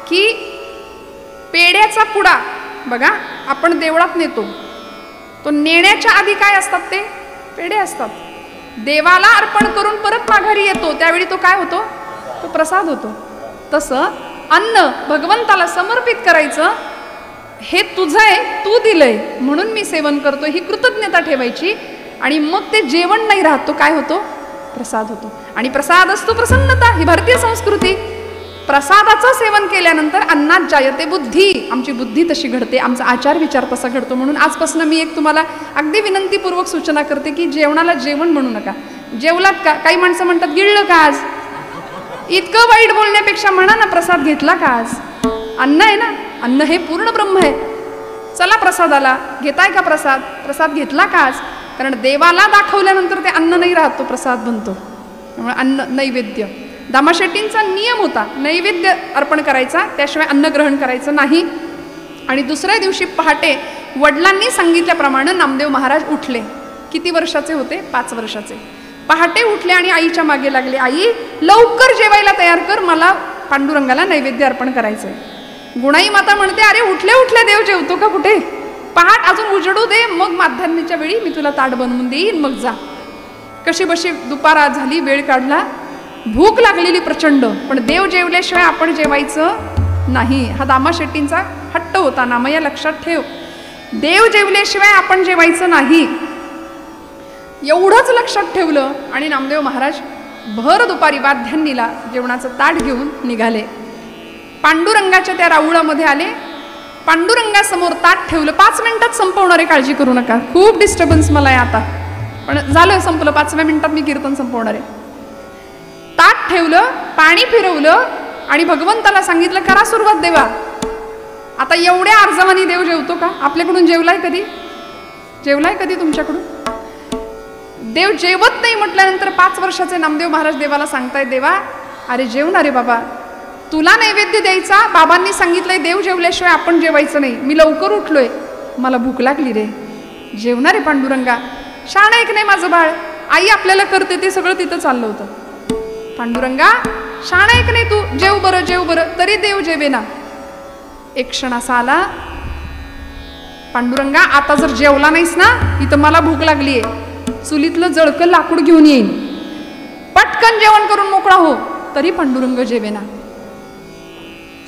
की पेढ्याचा पुडा बघा आपण देवळात नेतो, तो नेण्याच्या आधी काय असतात, ते पेढे असतात. देवाला अर्पण करून परत माघारी येतो त्यावेळी तो काय होतो, तो प्रसाद होतो. तसं अन्न भगवंताला समर्पित करायचं. हे तुझं आहे, तू दिलंय म्हणून मी सेवन करतो, ही कृतज्ञता ठेवायची. आणि मग ते जेवण नाही राहत, तो काय होतो, प्रसाद होतो. आणि प्रसाद असतो प्रसन्नता. ही भारतीय संस्कृती. प्रसादाचं सेवन केल्यानंतर अन्नात जायते बुद्धी, आमची बुद्धी तशी घडते, आमचा आचार विचार तसा घडतो. म्हणून आजपासून मी एक तुम्हाला अगदी विनंतीपूर्वक सूचना करते की जेवणाला जेवण म्हणू नका. जेवलात का, काही माणसं म्हणतात गिळलं का आज, इतकं वाईट बोलण्यापेक्षा म्हणा ना प्रसाद घेतला का आज. अन्न आहे ना, अन्न हे पूर्ण ब्रह्म आहे. चला प्रसादाला, घेताय का प्रसाद, प्रसाद घेतला का आज. कारण देवाला दाखवल्यानंतर ते अन्न नाही राहत, तो प्रसाद बनतो. त्यामुळे अन्न नैवेद्य, दामाशेट्टींचा नियम होता नैवेद्य अर्पण करायचा, त्याशिवाय अन्न ग्रहण करायचं नाही. आणि दुसऱ्या दिवशी पहाटे वडिलांनी सांगितल्याप्रमाणे नामदेव महाराज उठले. किती वर्षाचे होते, 5 वर्षाचे. पहाटे उठले आणि आईच्या मागे लागले, आई लवकर जेवायला तयार कर, मला पांडुरंगाला नैवेद्य अर्पण करायचंय. गुणाई माता म्हणते, अरे उठल्या उठल्या देव जेवतो का कुठे, पहाट अजून उजडू दे, मग माध्यान्हीच्या वेळी मी तुला ताट बनवून देईन, मग जा. कशी बशी दुपार झाली, वेळ काढला, भूक लागलेली प्रचंड, पण देव जेवल्याशिवाय आपण जेवायचं नाही. हा दामाशेट्टींचा हट्ट होता. नामया लक्षात ठेव, देव जेवल्याशिवाय आपण जेवायचं नाही. एवढंच लक्षात ठेवलं आणि नामदेव महाराज भर दुपारी वाध्यान्नीला जेवणाचं ताट घेऊन निघाले. पांडुरंगाच्या त्या राऊळामध्ये आले. पांडुरंगासमोर ताट ठेवलं. 5 मिनिटात संपवणार आहे, काळजी करू नका. खूप डिस्टर्बन्स मला आहे आता, पण झालं, संपलं. 5व्या मिनिटात मी कीर्तन संपवणार आहे. ताट ठेवलं, पाणी फिरवलं आणि भगवंताला सांगितलं, करा सुरुवात देवा. आता एवढ्या अर्जवानी देव जेवतो का. आपल्याकडून जेवलाय कधी, जेवलाय कधी तुमच्याकडून. देव जेवत नाही म्हटल्यानंतर 5 वर्षाचे नामदेव महाराज देवाला सांगतायत, देवा अरे जेवणार रे बाबा, तुला नैवेद्य द्यायचा, बाबांनी सांगितलंय देव जेवल्याशिवाय आपण जेवायचं नाही. मी लवकर उठलोय, मला भूक लागली रे, जेवणार आहे पांडुरंगा. शाण ऐक नाही माझं बाळ, आई आपल्याला करते ते सगळं तिथं चाललं होतं. पांडुरंगा शाण ऐक नाही तू, जेव बरं जेव बरं. तरी देव जेवेना. एक क्षण असा आला, पांडुरंगा आता जर जेवला नाहीस ना, इथं मला भूक लागलीये, चुलीतलं जळकं लाकूड घेऊन येईन, पटकन जेवण करून मोकळा हो. तरी पांडुरंग जेवेना.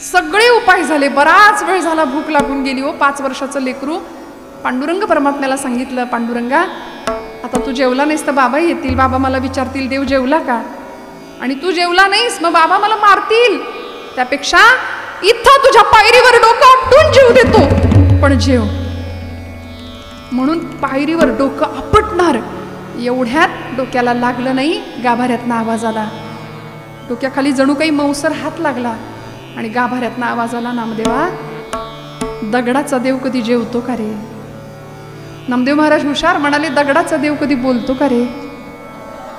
सगळे उपाय झाले, बराच वेळ झाला, भूक लागून गेली हो. 5 वर्षाचं लेकरू. पांडुरंग परमात्म्याला सांगितलं, पांडुरंगा आता तू जेवला नाहीस तर बाबा येतील, बाबा मला विचारतील देव जेवला का, आणि तू जेवला नाहीस मग बाबा मला मारतील, त्यापेक्षा इथं तुझ्या पायरीवर डोकं आपटून जेव देतो, पण जेव. म्हणून पायरीवर डोकं आपटणार, एवढ्यात डोक्याला लागलं नाही, गाभाऱ्यातनं आवाज आला. डोक्याखाली जणू काही मौसर हात लागला आणि गाभाऱ्यातनं आवाज आला, नामदेवा दगडाचा देव कधी जेवतो का रे. नामदेव महाराज हुशार, म्हणाले दगडाचा देव कधी बोलतो का रे.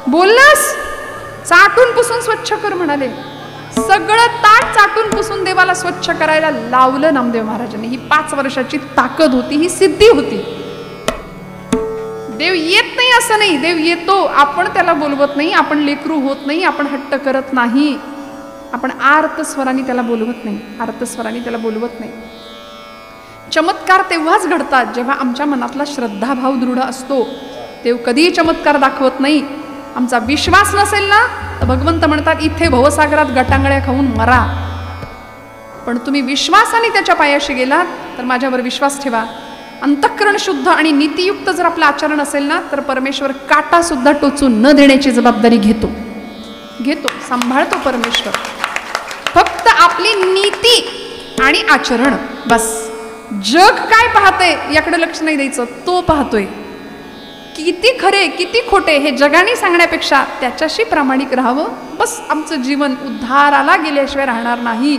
बोललास, चाटून पुसून स्वच्छ कर म्हणाले. सगळं ताट चाटून पुसून देवाला स्वच्छ करायला लावलं नामदेव महाराजांनी. ही 5 वर्षाची ताकद होती, ही सिद्धी होती. देव येत नाही असं नाही, देव येतो, आपण त्याला बोलवत नाही, आपण लेकरू होत नाही, आपण हट्ट करत नाही, आपण आर्त स्वरांनी त्याला बोलवत नाही, आर्त स्वरांनी त्याला बोलवत नाही. चमत्कार तेव्हाच घडतात जेव्हा आमच्या मनातला श्रद्धाभाव दृढ असतो. देव कधीही चमत्कार दाखवत नाही. आमचा विश्वास नसेल ना तर भगवंत म्हणतात इथे भवसागरात गटांगळ्या खाऊन मरा. पण तुम्ही विश्वासाने त्याच्या पायाशी गेलात तर माझ्यावर विश्वास ठेवा. अंतःकरण शुद्ध आणि नीतियुक्त जर आपलं आचरण असेल ना तर परमेश्वर काटा सुद्धा टोचून न देण्याची जबाबदारी घेतो, सांभाळतो परमेश्वर. फक्त आपली नीती आणि आचरण बस. जग काय पाहते याकडे लक्ष नाही द्यायचं, तो पाहतोय. किती खरे किती खोटे हे जगाने सांगण्यापेक्षा त्याच्याशी प्रामाणिक राहावं, बस. आमचं जीवन उद्धाराला गेल्याशिवाय राहणार नाही.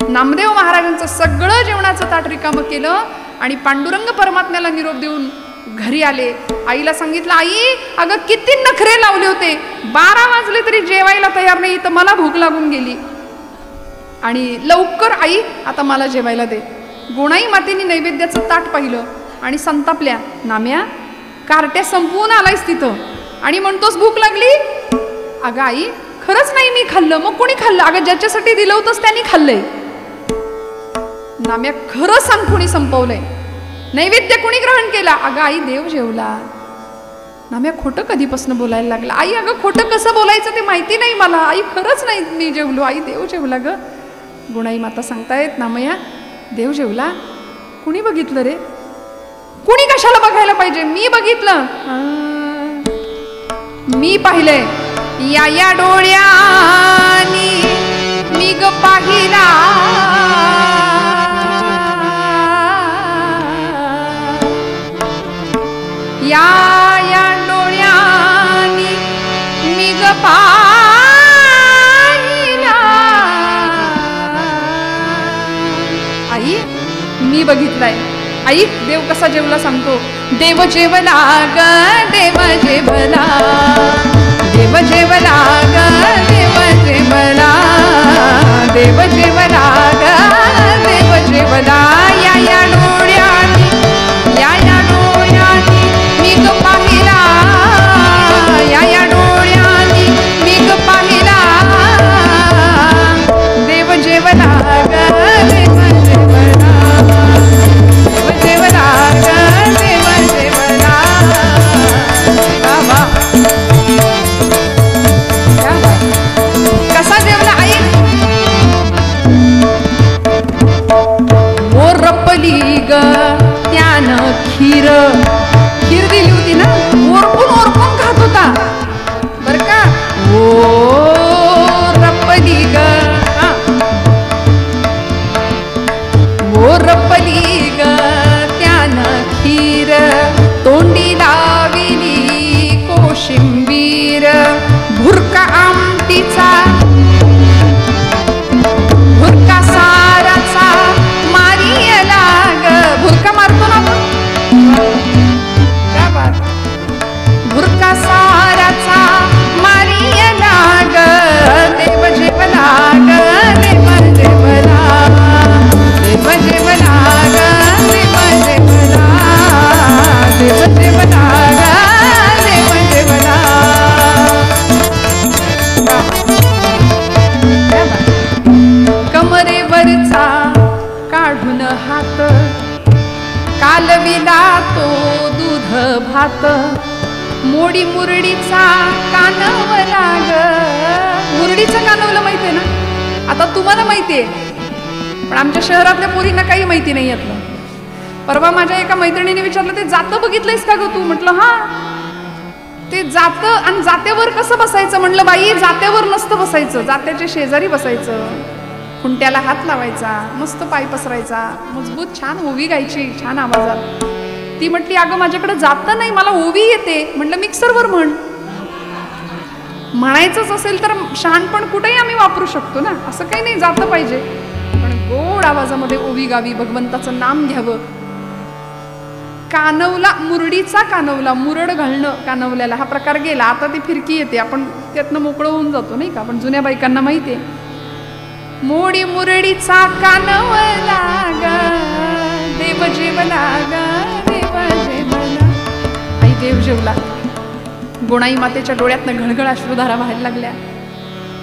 नामदेव महाराजांचं सगळं जेवणाचं ताट रिकामं केलं आणि पांडुरंग परमात्म्याला निरोप देऊन घरी आले. आईला सांगितलं, आई अगं किती नखरे लावले होते, 12 वाजले तरी जेवायला तयार नाही, तर मला भूक लागून गेली आणि लवकर आई आता मला जेवायला दे. गोणाई मातेने नैवेद्याचं ताट पाहिलं आणि संतापल्या. नाम्या कार्ट्या संपवून आलायस तिथं आणि म्हणतोस भूक लागली. अगं आई खरंच नाही मी खाल्लं. मग कोणी खाल्लं. अगं ज्याच्यासाठी दिलं होतंस त्यांनी खाल्लंय. नाम्या खरं सांग कोणी संपवलंय, नैवेद्य कोणी ग्रहण केला. अगं आई देव जेवला. नाम्या खोटं कधीपासून बोलायला लागला. आई अगं खोटं कसं बोलायचं ते माहिती नाही मला. आई खरंच नाही मी जेवलो. आई देव जेवला ग. गुणाई माता सांगतायत, नामया देव जेवला. कुणी बघितलं रे. कुणी कशाला बघायला पाहिजे, मी बघितलं. मी पाहिलंय या डोळ्यानी मी ग पाहिला. या डोळ्यानी मी ग पाहिला. आई मी बघितलंय. आई देव कसा जेवला सांगतो. देव जेवला ग देव जेवला, देव जेवला ग देव जेवला, देव जेवला ग देव जेवला. या डोळ्यानी या डोळ्यानी मी ग पाहिला. या डोळ्यानी मी ग पाहिला. देव जेवला ग देव जेवला, देव जेवला ग देव जेवला. बाबा कसा जेवला आई. मोरपली ग त्यानं खीर दिली होती ना, ओरपून खात होता बर का. ओ रपली ग, ओ रपली ग त्यानं खीर, तोंडी लाविली कोशिंबीर. भुरका आमटीचा भुरका साराचा मारियला ग. भुरका मारतो ना आपण, भुरका साराचा मारियला ग. देव जेवला ग काढून हात, कालविला तो दूध भात, मोडी मुरडीचा कानवला ग. मुरडीचं कानवलं माहितीये ना? आता तुम्हाला माहितीये, पण आमच्या शहरातल्या पोरींना काही माहिती नाही यातलं. परवा माझ्या एका मैत्रिणीने विचारलं, ते जातं बघितलंयस का ग तू? म्हटलं हा. ते जातं आणि जात्यावर कसं बसायचं? म्हणलं बाई, जात्यावर नसतं बसायचं, जात्याच्या शेजारी बसायचं, खुंट्याला हात लावायचा, मस्त पाय पसरायचा, मजबूत छान ओवी गायची छान आवाजात. ती म्हटली, अगं माझ्याकडे जातं नाही, मला ओवी येते. म्हटलं मिक्सरवर म्हण. म्हणायचंच असेल तर शहाणपण कुठेही आम्ही वापरू शकतो ना, असं काही नाही जातं पाहिजे, पण गोड आवाजामध्ये ओवी गावी, भगवंताचं नाम घ्यावं. कानवला, मुरडीचा कानवला, मुरड घालणं कानवल्याला, हा प्रकार गेला. आता ती फिरकी येते, आपण त्यातनं मोकळं होऊन जातो नाही का? पण जुन्या बायकांना माहिती आहे. मोडी मुरडीचा कानवला ग, देव जेवला ग, देव जेवला. आई देव जेवला. गोणाई मातेच्या डोळ्यातनं घळघळ अश्रुधारा व्हायला लागल्या.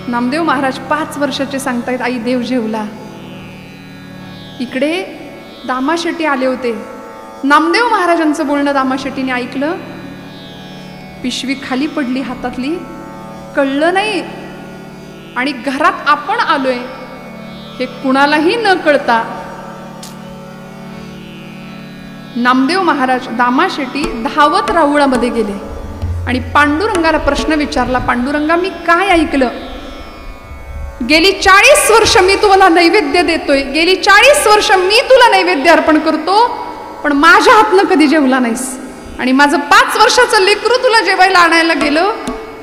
नामदेव महाराज 5 वर्षाचे सांगतायत, आई देव जेवला. इकडे दामा शेट्टी आले होते. नामदेव महाराजांचं बोलणं दामा शेट्टीने ऐकलं. पिशवी खाली पडली हातातली, कळलं नाही. आणि घरात आपण आलोय हे कुणालाही न कळता नामदेव महाराज, दामा शेट्टी धावत राहुळामध्ये गेले आणि पांडुरंगाला प्रश्न विचारला, पांडुरंगा मी काय ऐकलं? गेली 40 वर्ष मी तुला नैवेद्य देतोय, गेली 40 वर्ष मी तुला नैवेद्य अर्पण करतो, पण माझ्या हातनं कधी जेवला नाहीस. आणि माझं 5 वर्षाचं लेकरू तुला जेवायला आणायला गेलं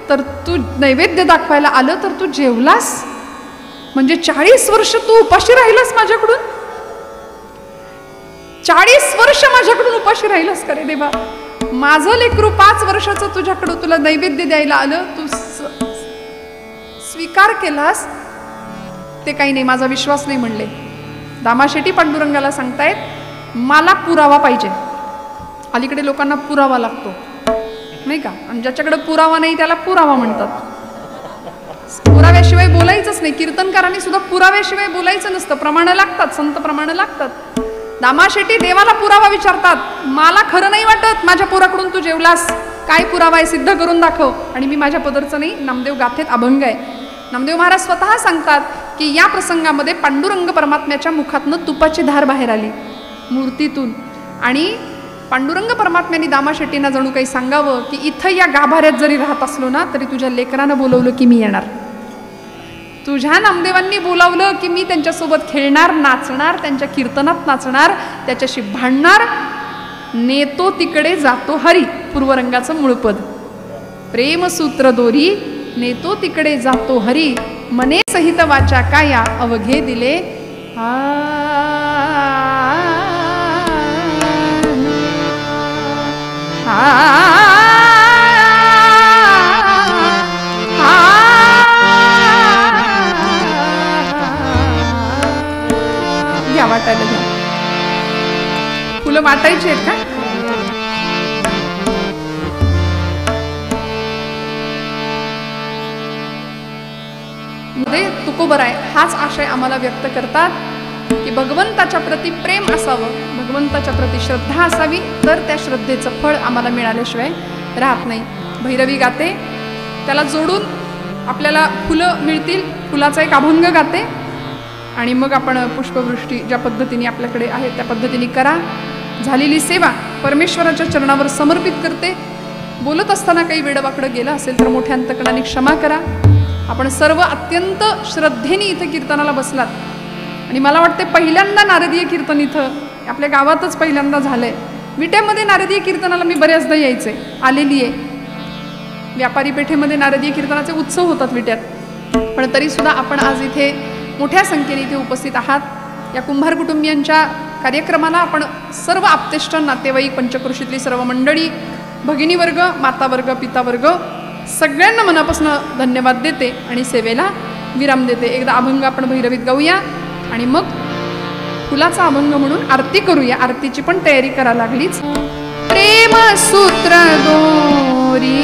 तर तू नैवेद्य दाखवायला आलं तर तू जेवलास. म्हणजे 40 वर्ष तू उपाशी राहिलास माझ्याकडून. 40 वर्ष माझ्याकडून उपाशी राहिलास का रे देवा? माझं लेकरू 5 वर्षाचं तुझ्याकडं तुला नैवेद्य द्यायला आलं, तू स्वीकार केलास, ते काही नाही, माझा विश्वास नाही म्हणले. दामा शेट्टी पांडुरंगाला सांगतायत, मला पुरावा पाहिजे. अलीकडे लोकांना पुरावा लागतो नाही का? आणि ज्याच्याकडे पुरावा नाही त्याला पुरावा म्हणतात. पुराव्याशिवाय बोलायचंच नाही. कीर्तनकारांनी सुद्धा पुराव्याशिवाय बोलायचं नसतं. प्रमाणं लागतात, संत प्रमाणं लागतात. दामा शेट्टी देवाला पुरावा विचारतात, मला खरं नाही वाटत माझ्या पोराकडून तू जेवलास, काय पुरावा आहे सिद्ध करून दाखव. आणि मी माझ्या पदरचं नाही, नामदेव गाथेत अभंग आहे. नामदेव महाराज स्वतः सांगतात की या प्रसंगामध्ये पांडुरंग परमात्म्याच्या मुखातनं तुपाची धार बाहेर आली मूर्तीतून. आणि पांडुरंग परमात्म्याने दामा शेट्टींना जणू काही सांगावं की इथं या गाभाऱ्यात जरी राहत असलो ना तरी तुझ्या लेकरानं बोलवलं की मी येणार, तुझ्या नामदेवांनी बोलावलं की मी त्यांच्यासोबत खेळणार, नाचणार, त्यांच्या कीर्तनात नाचणार, त्याच्याशी भांडणार. नेतो तिकडे जातो हरी, पूर्वरंगाचं मूळपद. प्रेमसूत्र दोरी नेतो तिकडे जातो हरी, मने सहित वाचा काया अवघे दिले घ्या वाटायला घ्या. फुलं वाटायची आहेत का? मध्ये तुकोबर आहे. हाच आशय आम्हाला व्यक्त करतात की भगवंताच्या प्रती प्रेम असावं, भगवंताच्या प्रती श्रद्धा असावी, तर त्या श्रद्धेचं फळ आम्हाला मिळाल्याशिवाय राहत नाही. भैरवी गाते, त्याला जोडून आपल्याला फुलं मिळतील, फुलाचा एक अभंग गाते आणि मग आपण पुष्पवृष्टी ज्या पद्धतीने आपल्याकडे आहे त्या पद्धतीने करा. झालेली सेवा परमेश्वराच्या चरणावर समर्पित करते. बोलत असताना काही वेडवाकडं गेलं असेल तर मोठ्या अंतकरणाने क्षमा करा. आपण सर्व अत्यंत श्रद्धेने इथे कीर्तनाला बसलात आणि मला वाटते पहिल्यांदा नारदीय कीर्तन इथं आपल्या गावातच पहिल्यांदा झालंय. विट्यामध्ये नारदीय कीर्तनाला मी बऱ्याचदा यायचे, आलेली आहे. व्यापारी पेठेमध्ये नारदीय कीर्तनाचे उत्सव होतात विट्यात, पण तरीसुद्धा आपण आज इथे मोठ्या संख्येने इथे उपस्थित आहात. या कुंभार कुटुंबियांच्या कार्यक्रमाला आपण सर्व आप्तेष्ट, नातेवाईक, पंचक्रोशीतली सर्व मंडळी, भगिनीवर्ग, मातावर्ग, पितावर्ग सगळ्यांना मनापासून धन्यवाद देते आणि सेवेला विराम देते. एकदा अभंग आपण भैरवीत गाऊया आणि मग फुलाचा अभंग म्हणून आरती करूया. आरतीची पण तयारी करा लागलीच. प्रेम सूत्र दोरी,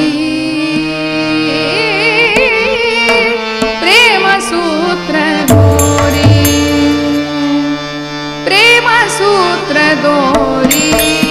प्रेम सूत्र दोरी, प्रेम सूत्र दोरी